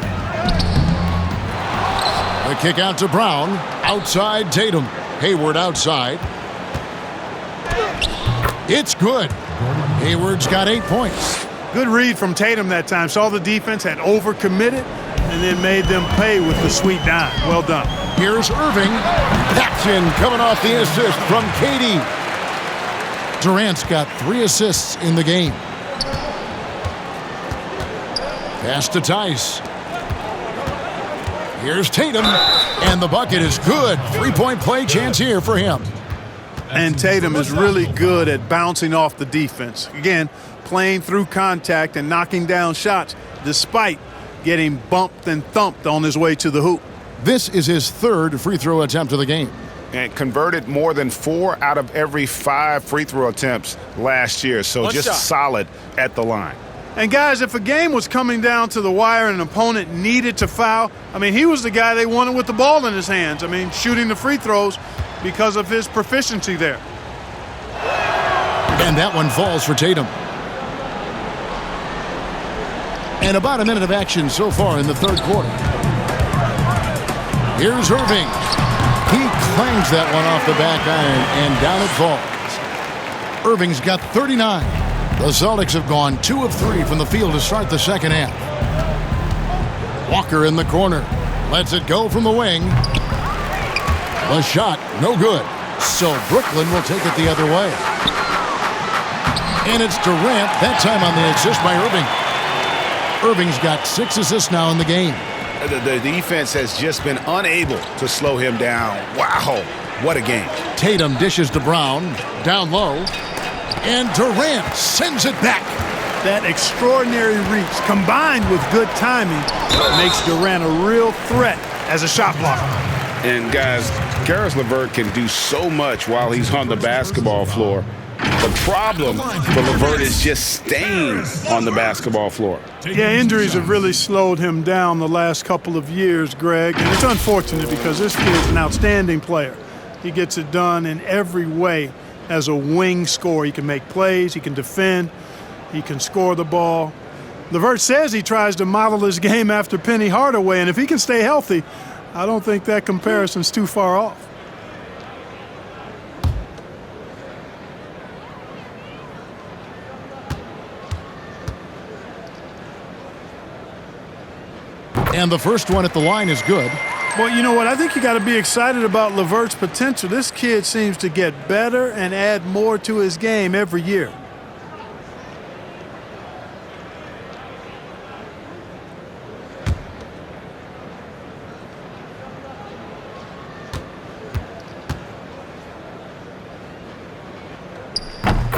The kick out to Brown. Outside Tatum. Hayward outside. It's good. Hayward's got 8 points. Good read from Tatum that time. Saw the defense had overcommitted and then made them pay with the sweet dime. Well done. Here's Irving. That's in, coming off the assist from KD. Durant's got 3 assists in the game. Pass to Tice. Here's Tatum, and the bucket is good. 3-point play chance here for him. And Tatum is really good at bouncing off the defense. Again, playing through contact and knocking down shots despite getting bumped and thumped on his way to the hoop. This is his 3rd free throw attempt of the game. And converted more than 4 out of every 5 free throw attempts last year. So just solid at the line. And guys, if a game was coming down to the wire and an opponent needed to foul, I mean, he was the guy they wanted with the ball in his hands. I mean, shooting the free throws because of his proficiency there. And that one falls for Tatum. And about a minute of action so far in the third quarter. Here's Irving. He clangs that one off the back iron, and down it falls. Irving's got 39. The Celtics have gone 2 of 3 from the field to start the second half. Walker in the corner. Lets it go from the wing. The shot, no good. So Brooklyn will take it the other way. And it's Durant, that time on the assist by Irving. Irving's got 6 assists now in the game. The defense has just been unable to slow him down. Wow, what a game. Tatum dishes to Brown, down low, and Durant sends it back. That extraordinary reach combined with good timing makes Durant a real threat as a shot blocker. And guys, Caris LeVert can do so much while he's on the basketball floor. The problem for LeVert is just staying on the basketball floor. Yeah, injuries have really slowed him down the last couple of years, Greg. And it's unfortunate because this kid's an outstanding player. He gets it done in every way as a wing scorer. He can make plays, he can defend, he can score the ball. LeVert says he tries to model his game after Penny Hardaway, and if he can stay healthy, I don't think that comparison's too far off. And the first one at the line is good. Well, you know what? I think you got to be excited about LeVert's potential. This kid seems to get better and add more to his game every year.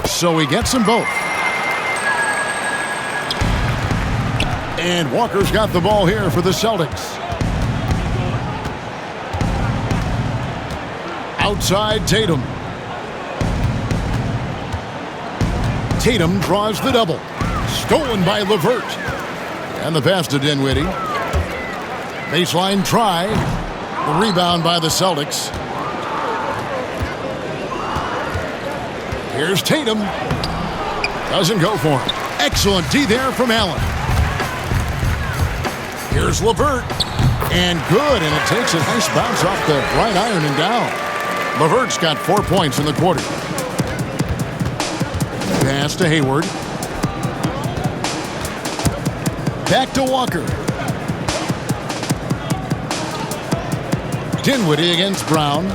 So he gets them both. And Walker's got the ball here for the Celtics. Outside Tatum. Tatum draws the double. Stolen by LeVert. And the pass to Dinwiddie. Baseline try. The rebound by the Celtics. Here's Tatum. Doesn't go for him. Excellent D there from Allen. Here's LeVert. And good, and it takes a nice bounce off the right iron and down. LeVert's got 4 points in the quarter. Pass to Hayward. Back to Walker. Dinwiddie against Brown.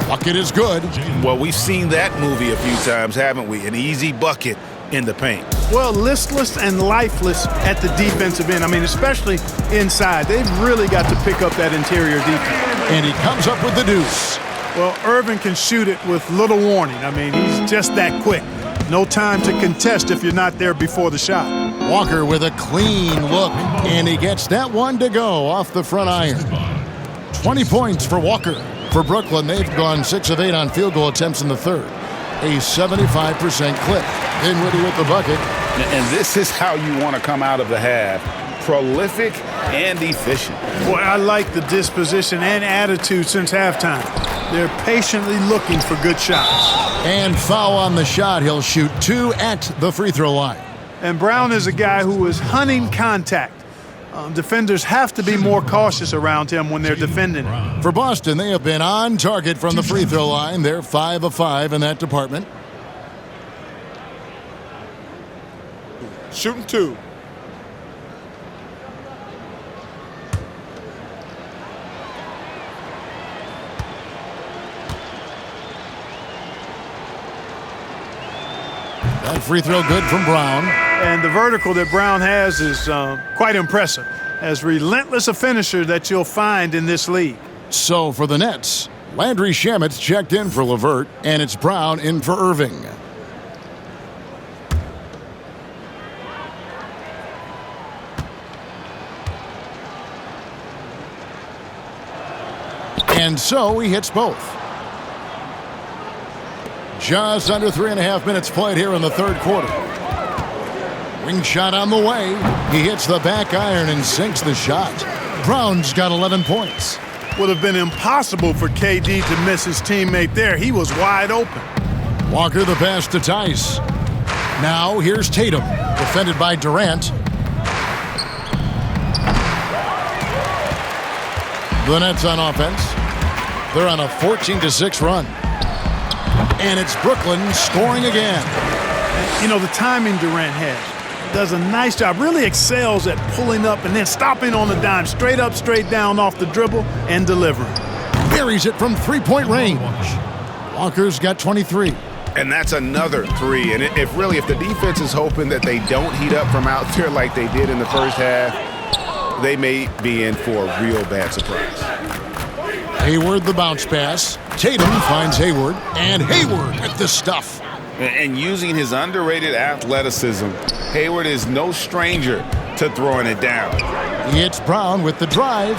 Bucket is good. Well, we've seen that movie a few times, haven't we? An easy bucket in the paint. Well, listless and lifeless at the defensive end. I mean, especially inside. They've really got to pick up that interior defense. And he comes up with the deuce. Well, Irvin can shoot it with little warning. I mean, he's just that quick. No time to contest if you're not there before the shot. Walker with a clean look, and he gets that one to go off the front iron. 20 points for Walker. For Brooklyn, they've gone 6 of 8 on field goal attempts in the third. A 75% clip. Dinwiddie with the bucket. And this is how you want to come out of the half. Prolific and efficient. Boy, I like the disposition and attitude since halftime. They're patiently looking for good shots. And foul on the shot. He'll shoot 2 at the free throw line. And Brown is a guy who is hunting contact. Defenders have to be more cautious around him when they're defending him. For Boston, they have been on target from the free throw line. They're 5 of 5 in that department. Shooting 2. That free throw good from Brown. And the vertical that Brown has is quite impressive. As relentless a finisher that you'll find in this league. So for the Nets, Landry Shamet's checked in for LeVert, and it's Brown in for Irving. And so he hits both. Just under 3.5 minutes played here in the third quarter. Wing shot on the way. He hits the back iron and sinks the shot. Brown's got 11 points. Would have been impossible for KD to miss his teammate there. He was wide open. Walker the pass to Tice. Now here's Tatum, defended by Durant. The Nets on offense. They're on a 14-6 run. And it's Brooklyn scoring again. You know, the timing Durant has. Does a nice job, really excels at pulling up and then stopping on the dime, straight up, straight down off the dribble and delivering. Buries it from three-point range. Walker's got 23. And that's another 3. And if the defense is hoping that they don't heat up from out there like they did in the first half, they may be in for a real bad surprise. Hayward the bounce pass. Tatum finds Hayward, and Hayward with the stuff. And using his underrated athleticism, Hayward is no stranger to throwing it down. It's Brown with the drive.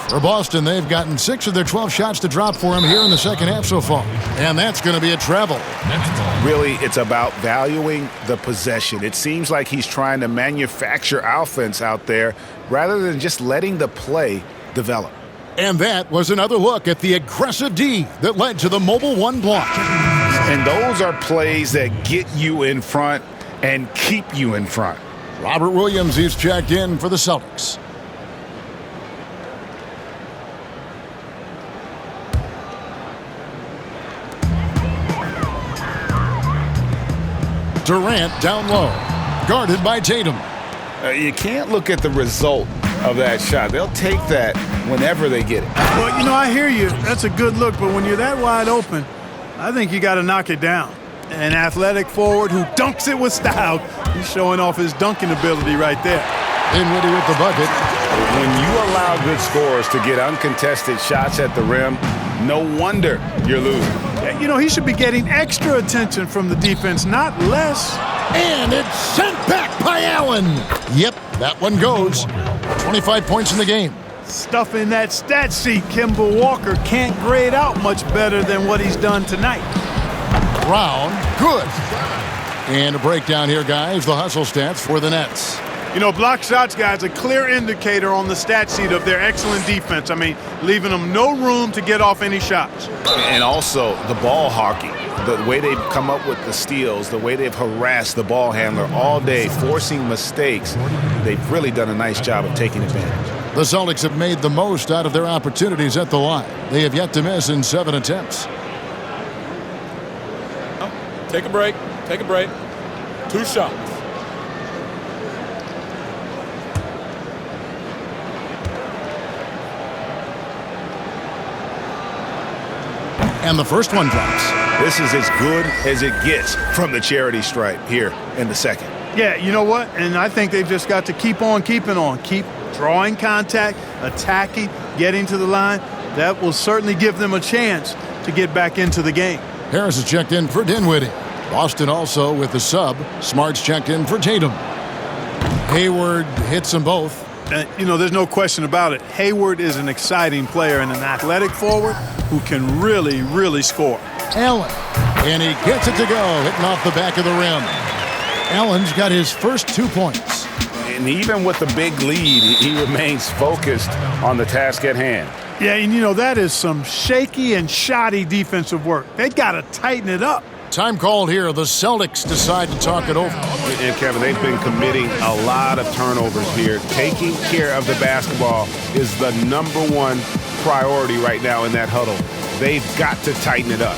For Boston, they've gotten 6 of their 12 shots to drop for him here in the second half so far. And that's going to be a travel. Really, it's about valuing the possession. It seems like he's trying to manufacture offense out there rather than just letting the play develop. And that was another look at the aggressive D that led to the mobile 1 block. And those are plays that get you in front and keep you in front. Robert Williams is checked in for the Celtics. Durant down low, guarded by Tatum. You can't look at the result of that shot. They'll take that whenever they get it. Well, you know, I hear you. That's a good look, but when you're that wide open, I think you got to knock it down. An athletic forward who dunks it with style. He's showing off his dunking ability right there. Dinwiddie with the bucket. When you allow good scorers to get uncontested shots at the rim, no wonder you're losing. You know, he should be getting extra attention from the defense, not less. And it's sent back by Allen. Yep, that one goes. 25 points in the game. Stuff in that stat sheet, Kemba Walker can't grade out much better than what he's done tonight. Brown, good. And a breakdown here, guys. The hustle stats for the Nets. You know, block shots, guys, a clear indicator on the stat sheet of their excellent defense. I mean, leaving them no room to get off any shots. And also the ball hawking. The way they've come up with the steals, the way they've harassed the ball handler all day, forcing mistakes, they've really done a nice job of taking advantage. The Celtics have made the most out of their opportunities at the line. They have yet to miss in 7 attempts. Take a break. Take a break. 2 shots. And the first one drops. This is as good as it gets from the charity stripe here in the second. Yeah, you know what? And I think they've just got to keep on keeping on. Keep drawing contact, attacking, getting to the line. That will certainly give them a chance to get back into the game. Harris is checked in for Dinwiddie. Boston also with the sub. Smart's checked in for Tatum. Hayward hits them both. There's no question about it. Hayward is an exciting player and an athletic forward who can really, really score. Allen, and he gets it to go, hitting off the back of the rim. Allen's got his first 2 points. And even with the big lead, he remains focused on the task at hand. Yeah, and that is some shaky and shoddy defensive work. They got to tighten it up. Time called here. The Celtics decide to talk it over. And, Kevin, they've been committing a lot of turnovers here. Taking care of the basketball is the #1 priority right now in that huddle. They've got to tighten it up.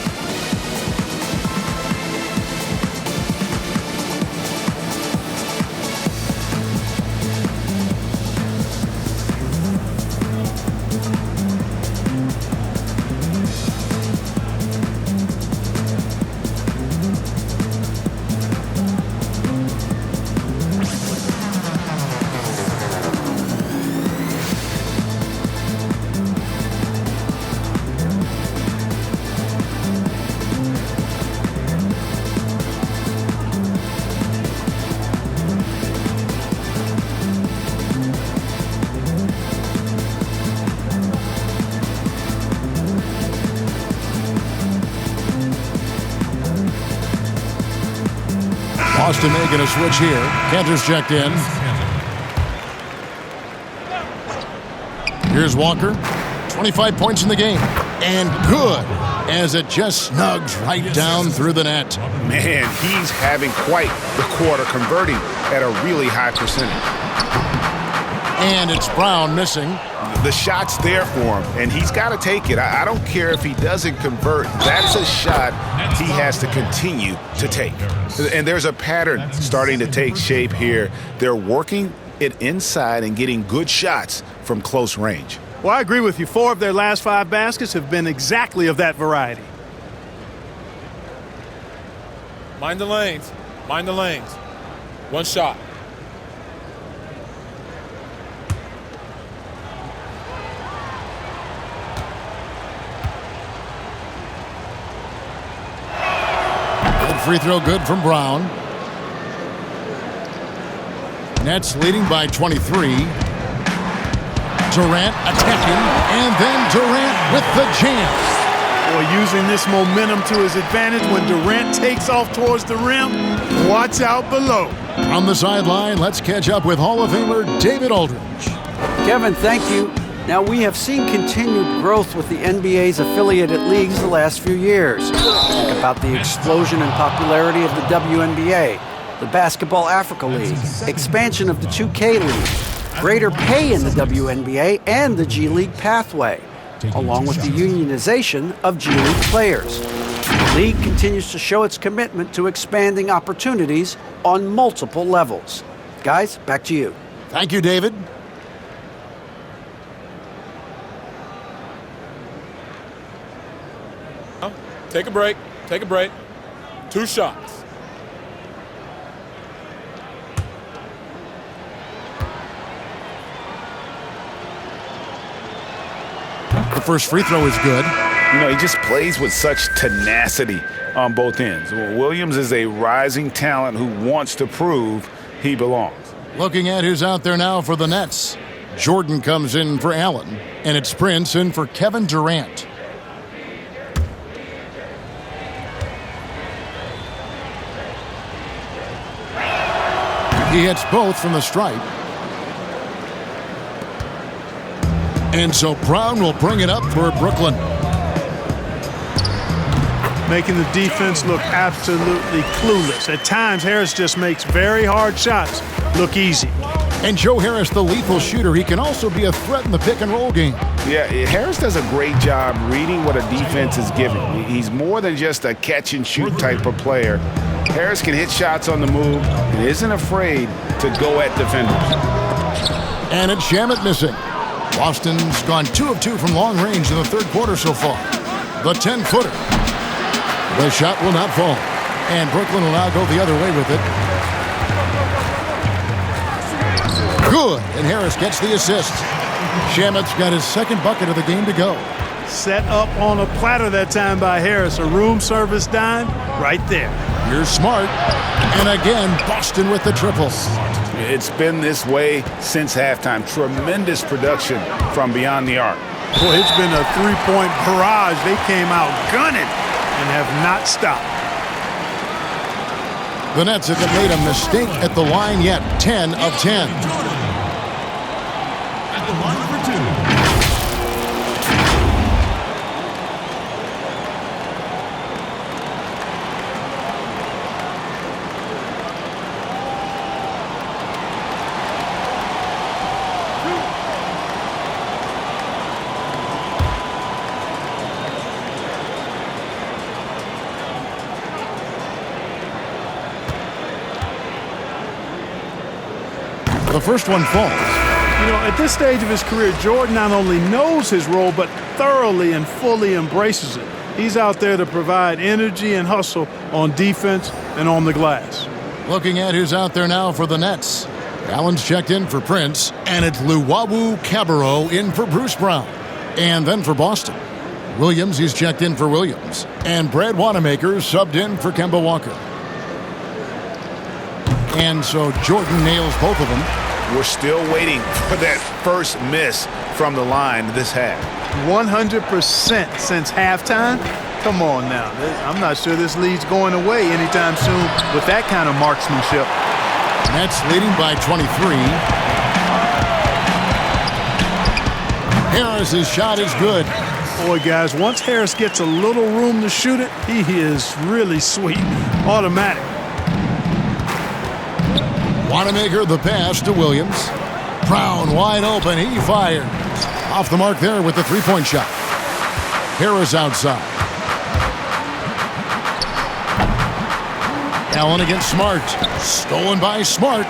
Boston making a switch here. Kanter's checked in. Here's Walker. 25 points in the game. And good, as it just snugs right down through the net. Man, he's having quite the quarter, converting at a really high percentage. And it's Brown missing. The shot's there for him, and he's got to take it. I don't care if he doesn't convert. That's a shot he has to continue to take. And there's a pattern starting to take shape here. They're working it inside and getting good shots from close range. Well, I agree with you. 4 of their last 5 baskets have been exactly of that variety. Mind the lanes. Mind the lanes. 1 shot. Free throw good from Brown. Nets leading by 23. Durant attacking, and then Durant with the jam. Boy, using this momentum to his advantage when Durant takes off towards the rim. Watch out below. On the sideline, let's catch up with Hall of Famer David Aldridge. Kevin, thank you. Now, we have seen continued growth with the NBA's affiliated leagues the last few years. Think about the explosion in popularity of the WNBA, the Basketball Africa League, expansion of the 2K League, greater pay in the WNBA and the G League pathway, along with the unionization of G League players. The league continues to show its commitment to expanding opportunities on multiple levels. Guys, back to you. Thank you, David. Take a break. Take a break. 2 shots. The first free throw is good. He just plays with such tenacity on both ends. Williams is a rising talent who wants to prove he belongs. Looking at who's out there now for the Nets. Jordan comes in for Allen, and it's Prince in for Kevin Durant. He hits both from the stripe. And so Brown will bring it up for Brooklyn. making the defense look absolutely clueless. At times, Harris just makes very hard shots look easy. And Joe Harris, the lethal shooter, he can also be a threat in the pick-and-roll game. Yeah, Harris does a great job reading what a defense is giving. He's more than just a catch-and-shoot type of player. Harris can hit shots on the move and isn't afraid to go at defenders. And it's Shamet missing. Boston's gone 2 of 2 from long range in the third quarter so far. The 10-footer. The shot will not fall. And Brooklyn will now go the other way with it. Good, and Harris gets the assist. Shamet's got his second bucket of the game to go. Set up on a platter that time by Harris. A room service dime right there. Here's Smart. And again, Boston with the triple. It's been this way since halftime. Tremendous production from beyond the arc. Boy, it's been a three-point barrage. They came out gunning and have not stopped. The Nets haven't made a mistake at the line yet. 10 of 10. At the line for 2. The first one falls. You know, at this stage of his career, Jordan not only knows his role, but thoroughly and fully embraces it. He's out there to provide energy and hustle on defense and on the glass. Looking at who's out there now for the Nets. Allen's checked in for Prince, and it's Luwawu Cabarrot in for Bruce Brown. And then for Boston, Williams, he's checked in for Williams. And Brad Wanamaker subbed in for Kemba Walker. And so Jordan nails both of them. We're still waiting for that first miss from the line this half. 100% since halftime? Come on now. I'm not sure this lead's going away anytime soon with that kind of marksmanship. Nets leading by 23. Harris's shot is good. Boy, guys, once Harris gets a little room to shoot it, he is really sweet. Automatic. Wanamaker the pass to Williams. Brown wide open. He fires. Off the mark there with the three-point shot. Harris outside. Allen against Smart. Stolen by Smart.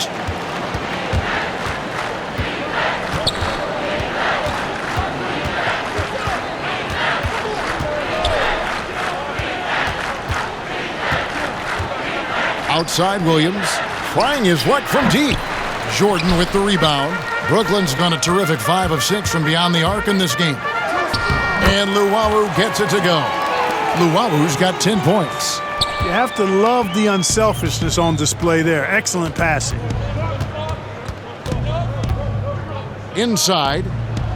Outside Williams. Trying his luck from deep. Jordan with the rebound. Brooklyn's done a terrific 5 of 6 from beyond the arc in this game. And Luwawu gets it to go. Luwawu's got 10 points. You have to love the unselfishness on display there. Excellent passing. Inside.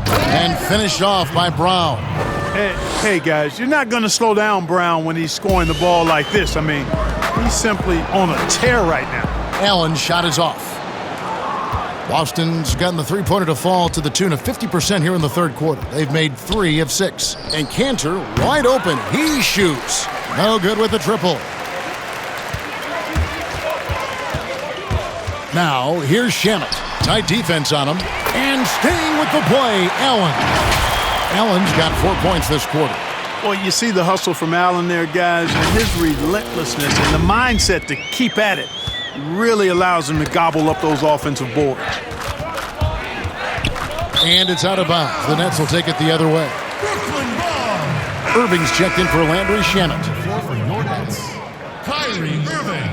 And finished off by Brown. Hey guys, you're not going to slow down Brown when he's scoring the ball like this. I mean, he's simply on a tear right now. Allen's shot is off. Boston's gotten the three-pointer to fall to the tune of 50% here in the third quarter. They've made 3 of 6. And Cantor, wide open, he shoots. No good with the triple. Now, here's Shamet. Tight defense on him. And staying with the play, Allen. Allen's got 4 points this quarter. Well, you see the hustle from Allen there, guys, and his relentlessness and the mindset to keep at it really allows him to gobble up those offensive boards. And it's out of bounds. The Nets will take it the other way. Irving's checked in for Landry Shamet. For your Nets, Kyrie Irving.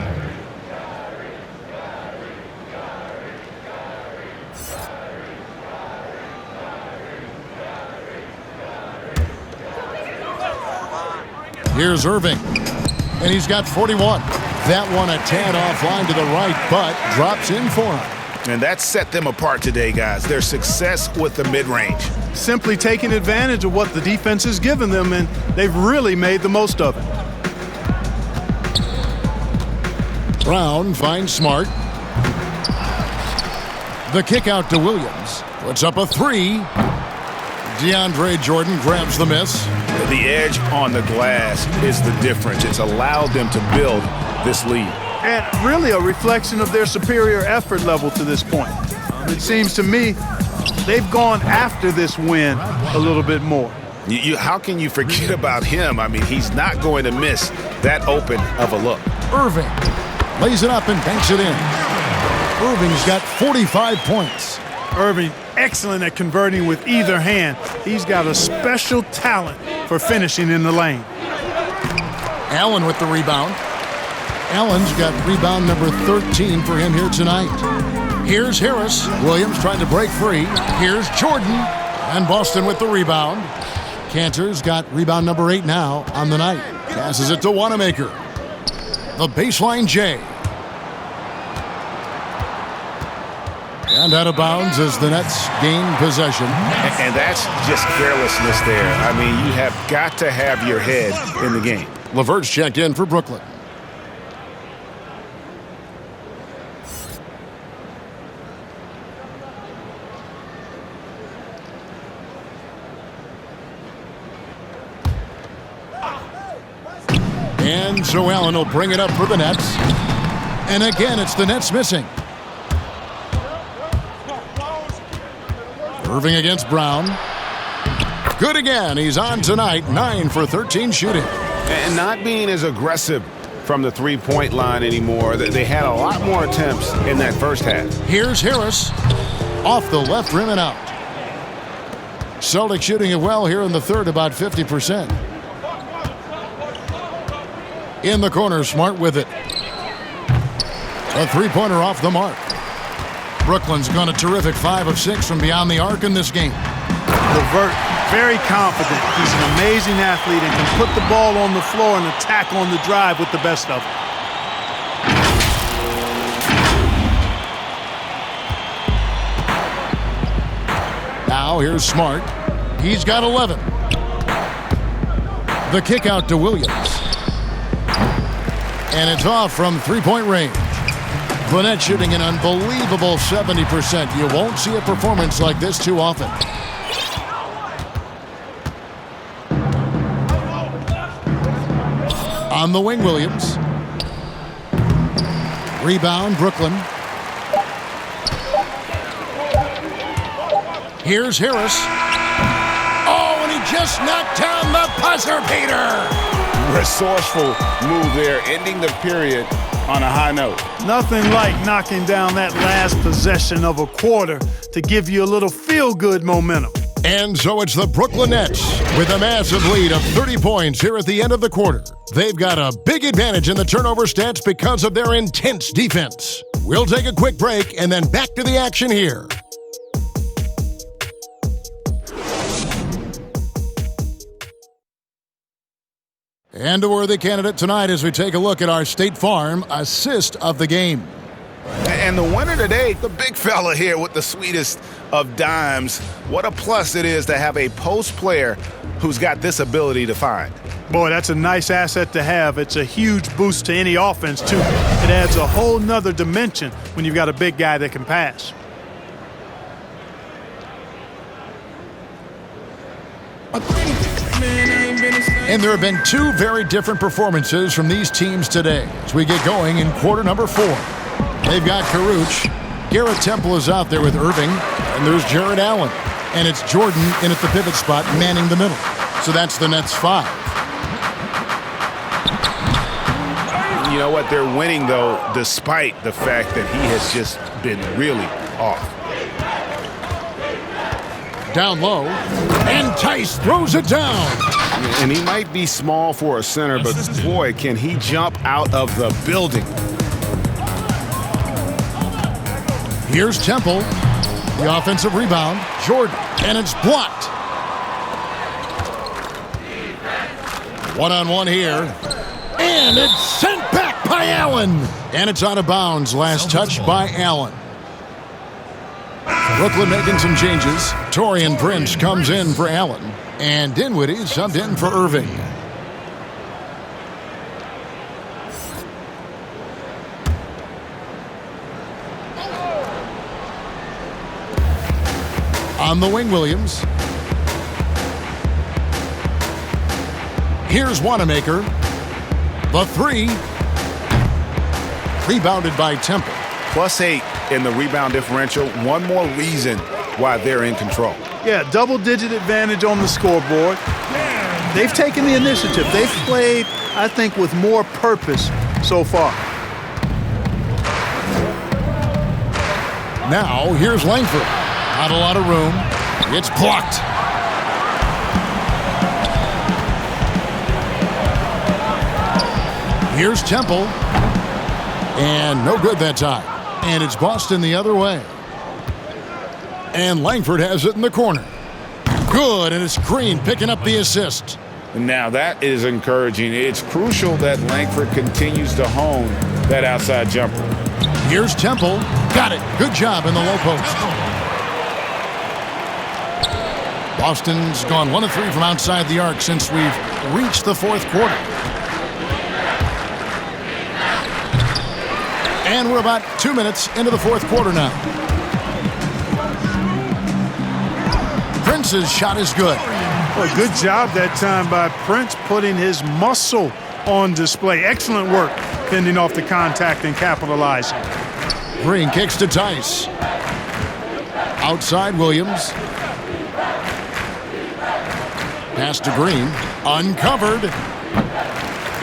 Here's Irving, and he's got 41. That one a tad offline to the right, but drops in for him. And that set them apart today, guys. Their success with the mid-range. Simply taking advantage of what the defense has given them, and they've really made the most of it. Brown finds Smart. The kick out to Williams. Puts up a 3. DeAndre Jordan grabs the miss. The edge on the glass is the difference. It's allowed them to build this lead. And really a reflection of their superior effort level to this point. It seems to me they've gone after this win a little bit more. How can you forget about him? I mean, he's not going to miss that open of a look. Irving lays it up and banks it in. Irving's got 45 points. Irving, excellent at converting with either hand. He's got a special talent for finishing in the lane. Allen with the rebound. Allen's got rebound number 13 for him here tonight. Here's Harris. Williams trying to break free. Here's Jordan. And Boston with the rebound. Cantor's got rebound number 8 now on the night. Passes it to Wanamaker. The baseline J. And out of bounds as the Nets gain possession. And that's just carelessness there. I mean, you have got to have your head in the game. LeVert's checked in for Brooklyn. And so Allen will bring it up for the Nets. And again, it's the Nets missing. Irving against Brown. Good again. He's on tonight. 9 for 13 shooting. And not being as aggressive from the three-point line anymore. They had a lot more attempts in that first half. Here's Harris. Off the left rim and out. Celtics shooting it well here in the third, about 50%. In the corner, Smart with it. A three-pointer off the mark. Brooklyn's gone a terrific 5 of 6 from beyond the arc in this game. LeVert, very confident. He's an amazing athlete and can put the ball on the floor and attack on the drive with the best of them. Now here's Smart. He's got 11. The kick out to Williams. And it's off from three-point range. The Nets shooting an unbelievable 70%. You won't see a performance like this too often. On the wing, Williams. Rebound, Brooklyn. Here's Harris. Oh, and he just knocked down the buzzer beater. Resourceful move there, ending the period on a high note. Nothing like knocking down that last possession of a quarter to give you a little feel-good momentum. And so it's the Brooklyn Nets with a massive lead of 30 points here at the end of the quarter. They've got a big advantage in the turnover stats because of their intense defense. We'll take a quick break and then back to the action here. And a worthy candidate tonight as we take a look at our State Farm assist of the game. And the winner today, the big fella here with the sweetest of dimes. What a plus it is to have a post player who's got this ability to find. Boy, that's a nice asset to have. It's a huge boost to any offense, too. It adds a whole nother dimension when you've got a big guy that can pass. And there have been two very different performances from these teams today as we get going in quarter number 4. They've got Caruch. Garrett Temple is out there with Irving. And there's Jared Allen. And it's Jordan in at the pivot spot manning the middle. So that's the Nets 5. You know what? They're winning, though, despite the fact that he has just been really off. Down low. And Tice throws it down. And he might be small for a center, but boy, can he jump out of the building. Here's Temple. The offensive rebound. Jordan. And it's blocked. One-on-one here. And it's sent back by Allen. And it's out of bounds. Last touch by Allen. Brooklyn making some changes. Taurean Prince comes in for Allen. And Dinwiddie subbed in for Irving. On the wing, Williams. Here's Wanamaker. The three. Rebounded by Temple. +8 in the rebound differential. One more reason why they're in control. Yeah, double-digit advantage on the scoreboard. They've taken the initiative. They've played, I think, with more purpose so far. Now, here's Langford. Not a lot of room. It's blocked. Here's Temple. And no good that time. And it's Boston the other way. And Langford has it in the corner. Good, and it's Green picking up the assist. Now that is encouraging. It's crucial that Langford continues to hone that outside jumper. Here's Temple. Got it. Good job in the low post. Boston's gone 1 of 3 from outside the arc since we've reached the fourth quarter. And we're about 2 minutes into the fourth quarter now. Prince's shot is good. Well, good job that time by Prince putting his muscle on display. Excellent work fending off the contact and capitalizing. Green kicks to Tice. Outside Williams. Pass to Green. Uncovered.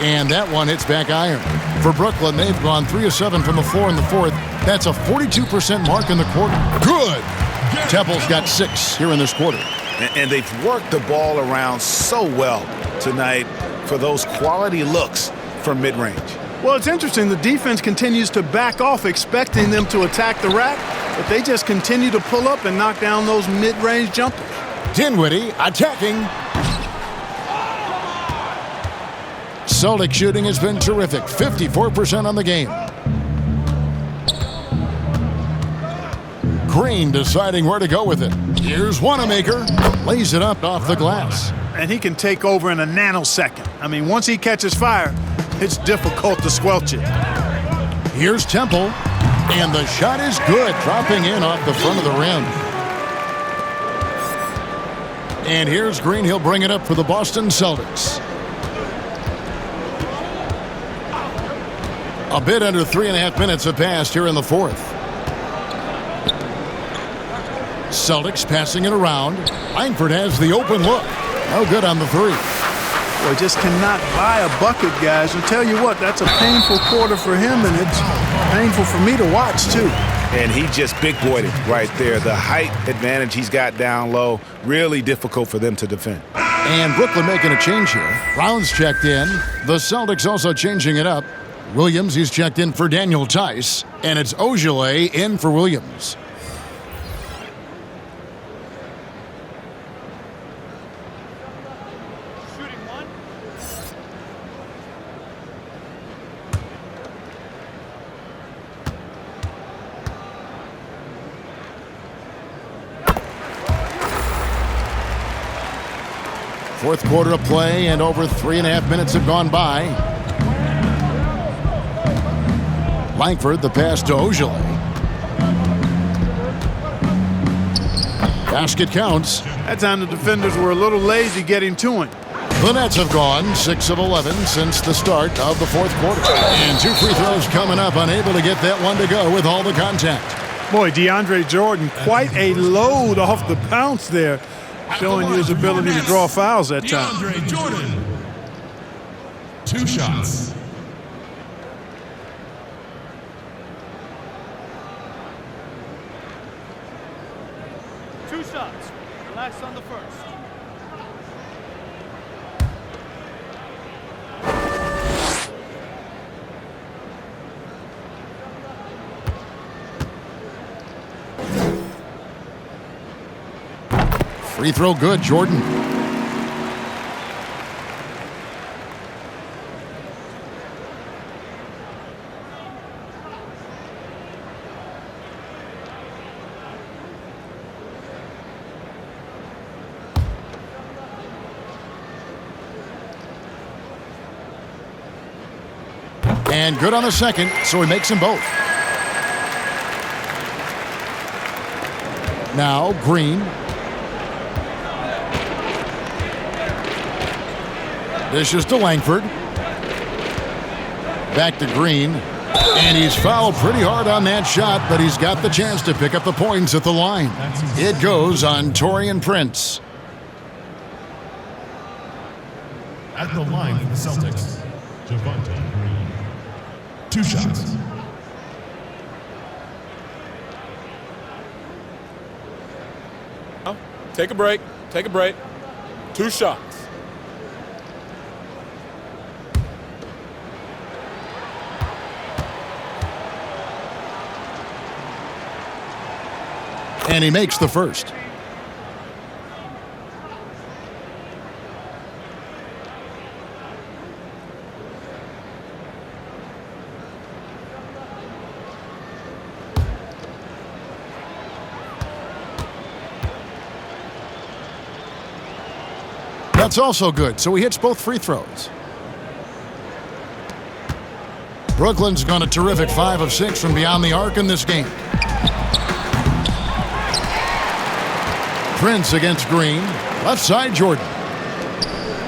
And that one hits back iron. For Brooklyn, they've gone 3 of 7 from the floor in the fourth. That's a 42% mark in the quarter. Good. Temple's got 6 here in this quarter. And they've worked the ball around so well tonight for those quality looks from mid-range. Well, it's interesting. The defense continues to back off, expecting them to attack the rack, but they just continue to pull up and knock down those mid-range jumpers. Dinwiddie attacking. Celtics shooting has been terrific. 54% on the game. Green deciding where to go with it. Here's Wanamaker. Lays it up off the glass. And he can take over in a nanosecond. I mean, once he catches fire, it's difficult to squelch it. Here's Temple. And the shot is good. Dropping in off the front of the rim. And here's Green. He'll bring it up for the Boston Celtics. A bit under 3.5 minutes have passed here in the fourth. Celtics passing it around. Langford has the open look. No good on the three. Well, just cannot buy a bucket, guys. I'll tell you what, that's a painful quarter for him, and it's painful for me to watch, too. And he just big-boyed it right there. The height advantage he's got down low, really difficult for them to defend. And Brooklyn making a change here. Brown's checked in. The Celtics also changing it up. Williams, he's checked in for Daniel Tice. And it's Ogilvy in for Williams. Fourth quarter of play, and over 3.5 minutes have gone by. Langford, the pass to Ogilvy. Basket counts. That time the defenders were a little lazy getting to him. The Nets have gone 6 of 11 since the start of the fourth quarter. And 2 free throws coming up, unable to get that one to go with all the contact. Boy, DeAndre Jordan, quite a load off the bounce there, showing you his ability to draw fouls that time. DeAndre Jordan. 2 shots. Relax on the first. Free throw good, Jordan. And good on the second, so he makes them both. Now Green. Dishes to Langford. Back to Green. And he's fouled pretty hard on that shot, but he's got the chance to pick up the points at the line. It goes on Taurean Prince. At the line for the Celtics, Javonte Green. 2 shots. Take a break. Take a break. 2 shots. And he makes the first. That's also good, so he hits both free throws. Brooklyn's gone a terrific 5 of 6 from beyond the arc in this game. Prince against Green. Left side, Jordan.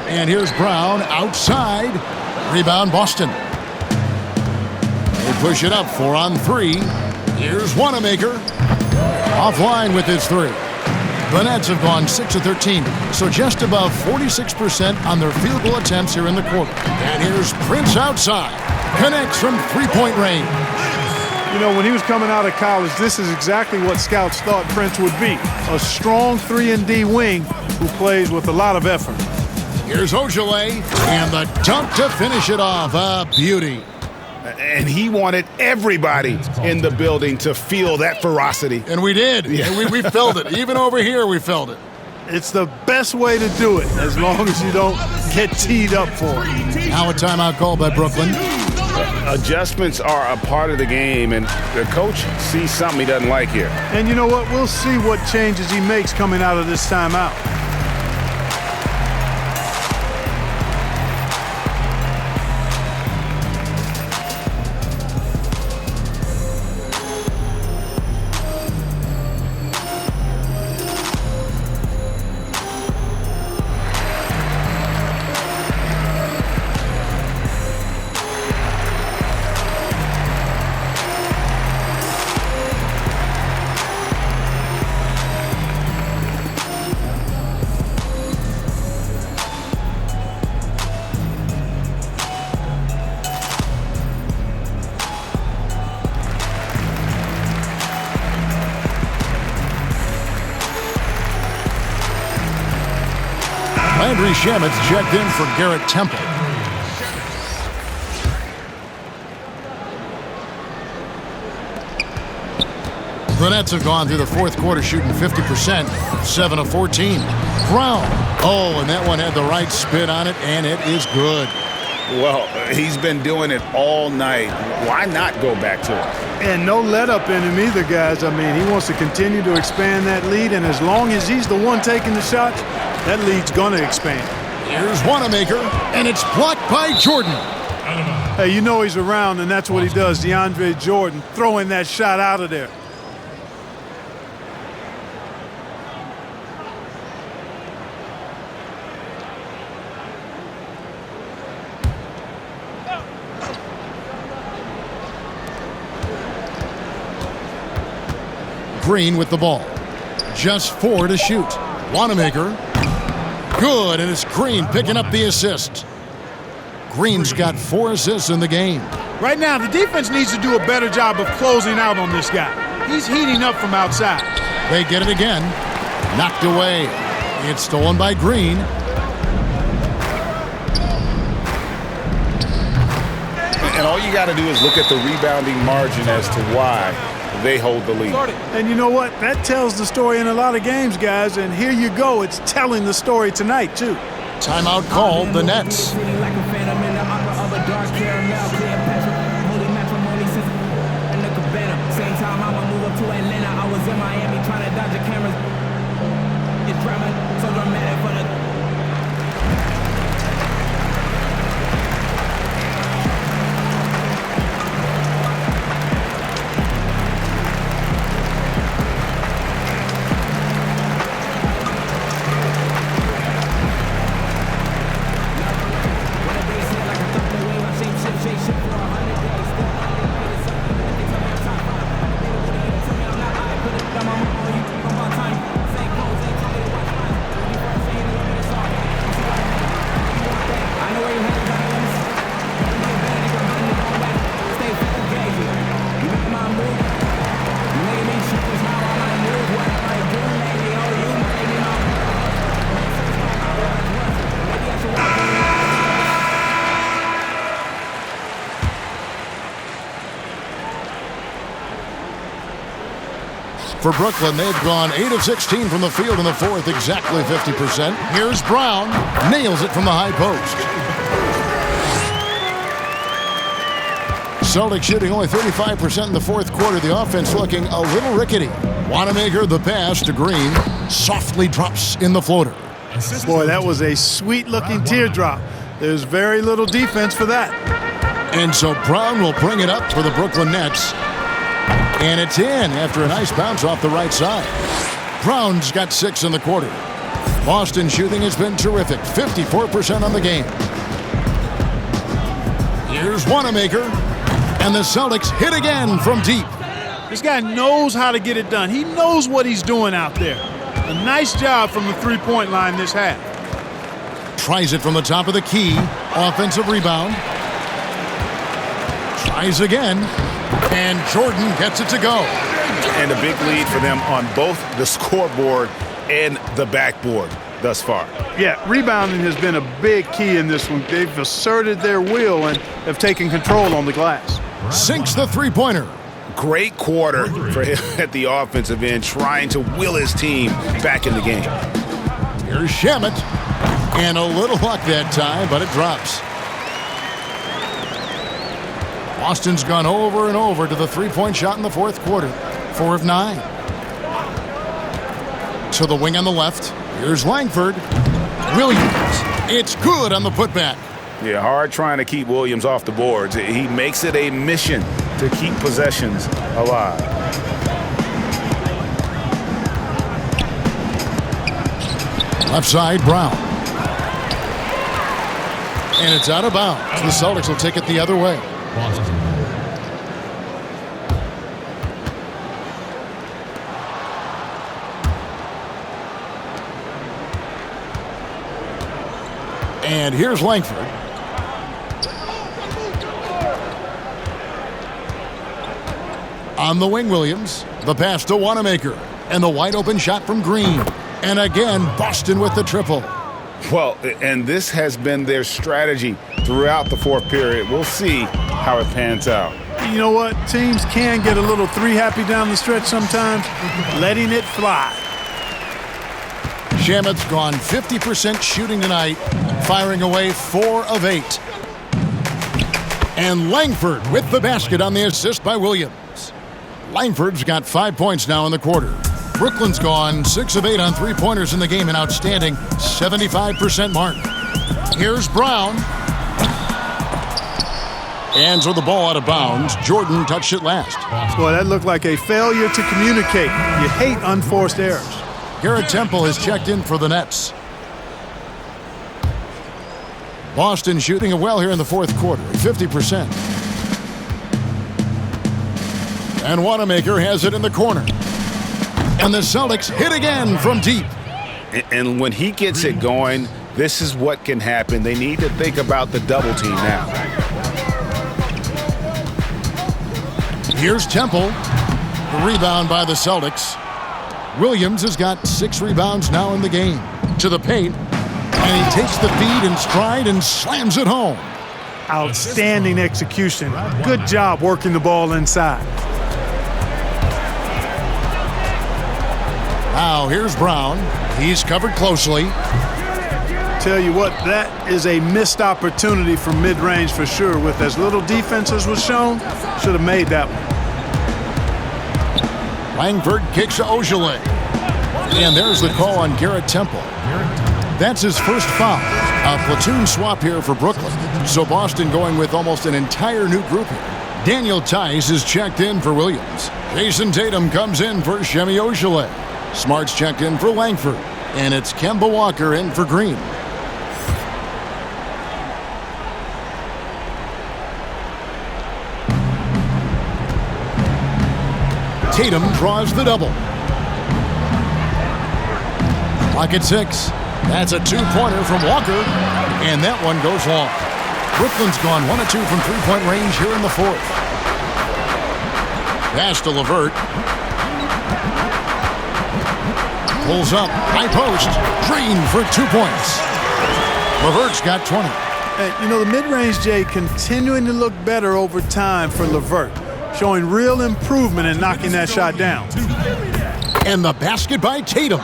And here's Brown outside. Rebound, Boston. They push it up 4 on 3. Here's Wanamaker. Offline with his 3. The Nets have gone 6 of 13, so just above 46% on their field goal attempts here in the quarter. And here's Prince outside. Connects from 3-point range. You know, when he was coming out of college, this is exactly what scouts thought Prince would be. A strong 3-and-D wing who plays with a lot of effort. Here's Ojale, and the dunk to finish it off. A beauty. And he wanted everybody in the building to feel that ferocity. And we did. Yeah. And we felt it. Even over here, we felt it. It's the best way to do it, as long as you don't get teed up for it. Now a timeout call by Brooklyn. Adjustments are a part of the game, and the coach sees something he doesn't like here. And you know what? We'll see what changes he makes coming out of this timeout. Landry Shamit's checked in for Garrett Temple. The Nets have gone through the fourth quarter shooting 50%, 7 of 14. Brown. Oh, and that one had the right spin on it, and it is good. Well, he's been doing it all night. Why not go back to it? And no let-up in him either, guys. I mean, he wants to continue to expand that lead, and as long as he's the one taking the shots, that lead's going to expand. Here's Wanamaker, and it's blocked by Jordan. Hey, you know he's around, and that's what he does. DeAndre Jordan throwing that shot out of there. Green with the ball. Just 4 to shoot. Wanamaker. Good, and it's Green picking up the assist. Green's got 4 assists in the game. Right now, the defense needs to do a better job of closing out on this guy. He's heating up from outside. They get it again. Knocked away. It's stolen by Green. And all you got to do is look at the rebounding margin as to why they hold the lead. And you know what? That tells the story in a lot of games, guys. And here you go. It's telling the story tonight, too. Timeout called the Nets. For Brooklyn, they've gone 8 of 16 from the field in the fourth, exactly 50%. Here's Brown, nails it from the high post. Celtics shooting only 35% in the fourth quarter. The offense looking a little rickety. Wanamaker, the pass to Green, softly drops in the floater. Boy, that was a sweet-looking teardrop. There's very little defense for that. And so Brown will bring it up for the Brooklyn Nets. And it's in after a nice bounce off the right side. Brown's got 6 in the quarter. Boston shooting has been terrific, 54% on the game. Here's Wanamaker, and the Celtics hit again from deep. This guy knows how to get it done. He knows what he's doing out there. A nice job from the three-point line this half. Tries it from the top of the key. Offensive rebound. Tries again. And Jordan gets it to go. And a big lead for them on both the scoreboard and the backboard thus far. Yeah, rebounding has been a big key in this one. They've asserted their will and have taken control on the glass. Sinks the three-pointer. Great quarter for him at the offensive end, trying to will his team back in the game. Here's Shamet. And a little luck that time, but it drops. Boston's gone over and over to the three-point shot in the fourth quarter. 4 of 9. To the wing on the left. Here's Langford. Williams. It's good on the putback. Yeah, hard trying to keep Williams off the boards. He makes it a mission to keep possessions alive. Left side, Brown. And it's out of bounds. The Celtics will take it the other way. And here's Langford. On the wing, Williams. The pass to Wanamaker. And the wide open shot from Green. And again, Boston with the triple. Well, and this has been their strategy throughout the fourth period. We'll see how it pans out. You know what? Teams can get a little three-happy down the stretch sometimes, letting it fly. Shamet's gone 50% shooting tonight, firing away 4 of 8. And Langford with the basket on the assist by Williams. Langford's got 5 points now in the quarter. Brooklyn's gone 6 of 8 on three-pointers in the game, an outstanding 75% mark. Here's Brown. And so the ball out of bounds. Jordan touched it last. Boy, that looked like a failure to communicate. You hate unforced errors. Garrett Temple has checked in for the Nets. Boston shooting it well here in the fourth quarter, 50%. And Wanamaker has it in the corner. And the Celtics hit again from deep. And when he gets it going, this is what can happen. They need to think about the double team now. Here's Temple. The rebound by the Celtics. Williams has got 6 rebounds now in the game. To the paint. And he takes the feed in stride and slams it home. Outstanding execution. Good job working the ball inside. Now here's Brown. He's covered closely. Tell you what, that is a missed opportunity from mid-range for sure. With as little defense as was shown, should have made that one. Langford kicks to Ojale. And there's the call on Garrett Temple. That's his first foul. A platoon swap here for Brooklyn. So Boston going with almost an entire new group here. Daniel Tice is checked in for Williams. Jayson Tatum comes in for Semi Ojale. Smart's checked in for Langford. And it's Kemba Walker in for Green. Tatum draws the double. Clock at 6. That's a 2-pointer from Walker. And that one goes long. Brooklyn's gone 1 of 2 from three-point range here in the fourth. Pass to LeVert. Pulls up, high post, Green for 2 points. LeVert's got 20. Hey, you know, the mid-range, Jay, continuing to look better over time for LeVert, showing real improvement in knocking that shot down. And the basket by Tatum.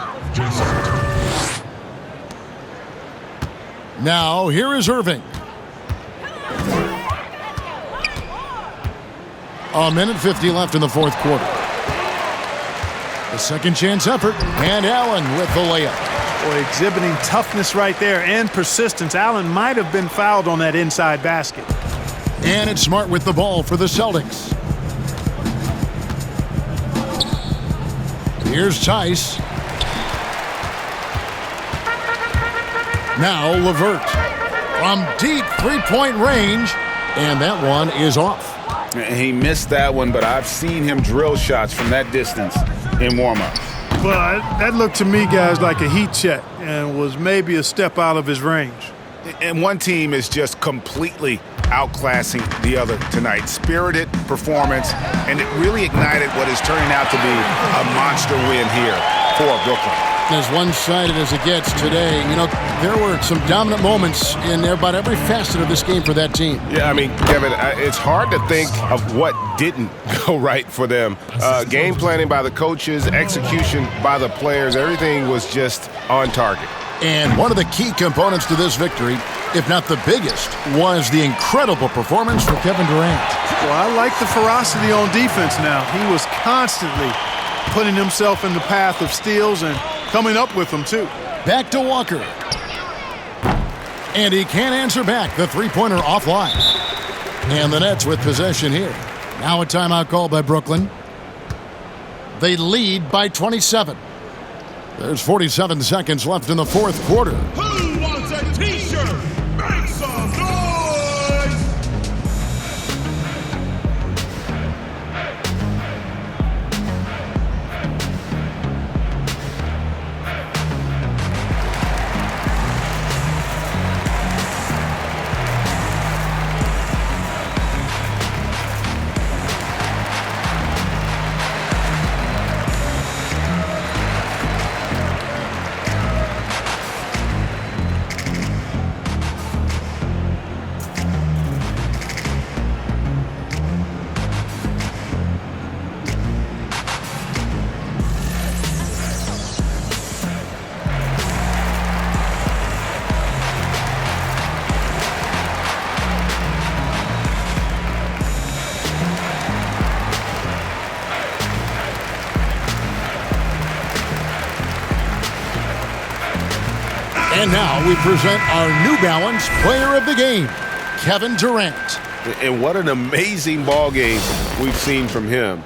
Now, here is Irving. A minute 50 left in the fourth quarter. The second chance effort, and Allen with the layup. Boy, exhibiting toughness right there and persistence. Allen might have been fouled on that inside basket. And it's Smart with the ball for the Celtics. Here's Tice. Now LeVert from deep three-point range, and that one is off. He missed that one, but I've seen him drill shots from that distance in warm-ups. But that looked to me, guys, like a heat check and was maybe a step out of his range. And one team is just completely outclassing the other tonight. Spirited performance, and it really ignited what is turning out to be a monster win here for Brooklyn. As one-sided as it gets today, you know, there were some dominant moments in about every facet of this game for that team. Yeah, I mean, Kevin, it's hard to think of what didn't go right for them. Game planning by the coaches, execution by the players, everything was just on target. And one of the key components to this victory, if not the biggest, was the incredible performance from Kevin Durant. Well, I like the ferocity on defense now. He was constantly putting himself in the path of steals and coming up with them, too. Back to Walker. And he can't answer back. The three-pointer offline. And the Nets with possession here. Now a timeout called by Brooklyn. They lead by 27. There's 47 seconds left in the fourth quarter. Who wants a t-shirt? Make some noise! And now we present our New Balance Player of the Game, Kevin Durant. And what an amazing ball game we've seen from him.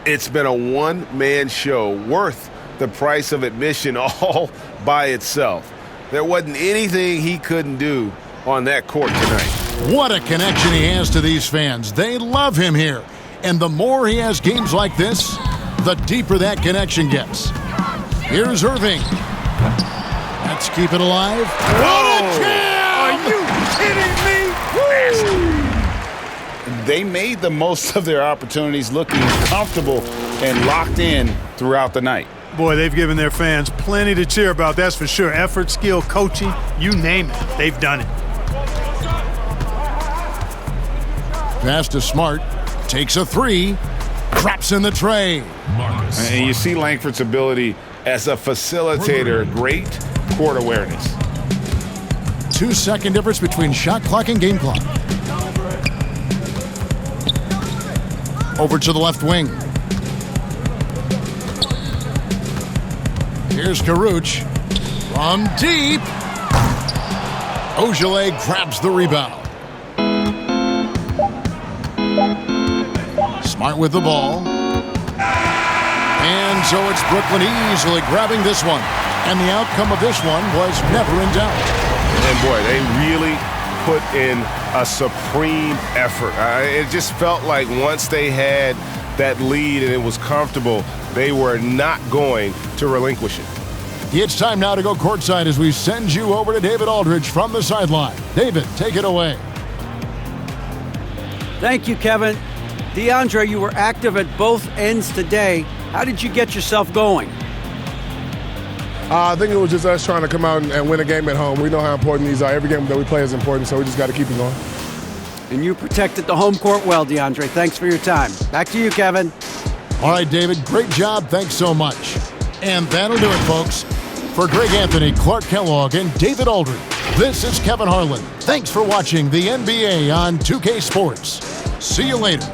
It's been a one-man show worth the price of admission all by itself. There wasn't anything he couldn't do on that court tonight. What a connection he has to these fans. They love him here. And the more he has games like this, the deeper that connection gets. Here's Irving. Let's keep it alive. What a jam! Are you kidding me? They made the most of their opportunities, looking comfortable and locked in throughout the night. Boy, they've given their fans plenty to cheer about, that's for sure. Effort, skill, coaching, you name it, they've done it. Pass to Smart. Takes a three. Drops in the tray. Marcus. And you see Langford's ability as a facilitator. Great court awareness. 2-second difference between shot clock and game clock. Over to the left wing. Here's Karuch. From deep. Ogilvy grabs the rebound. Smart with the ball. And so it's Brooklyn easily grabbing this one. And the outcome of this one was never in doubt. And boy, they really put in a supreme effort. It just felt like once they had that lead and it was comfortable, they were not going to relinquish it. It's time now to go courtside as we send you over to David Aldridge from the sideline. David, take it away. Thank you, Kevin. DeAndre, you were active at both ends today. How did you get yourself going? I think it was just us trying to come out and win a game at home. We know how important these are. Every game that we play is important, so we just got to keep it going. And you protected the home court well, DeAndre. Thanks for your time. Back to you, Kevin. All right, David, great job. Thanks so much. And that'll do it, folks. For Greg Anthony, Clark Kellogg, and David Aldridge, this is Kevin Harlan. Thanks for watching the NBA on 2K Sports. See you later.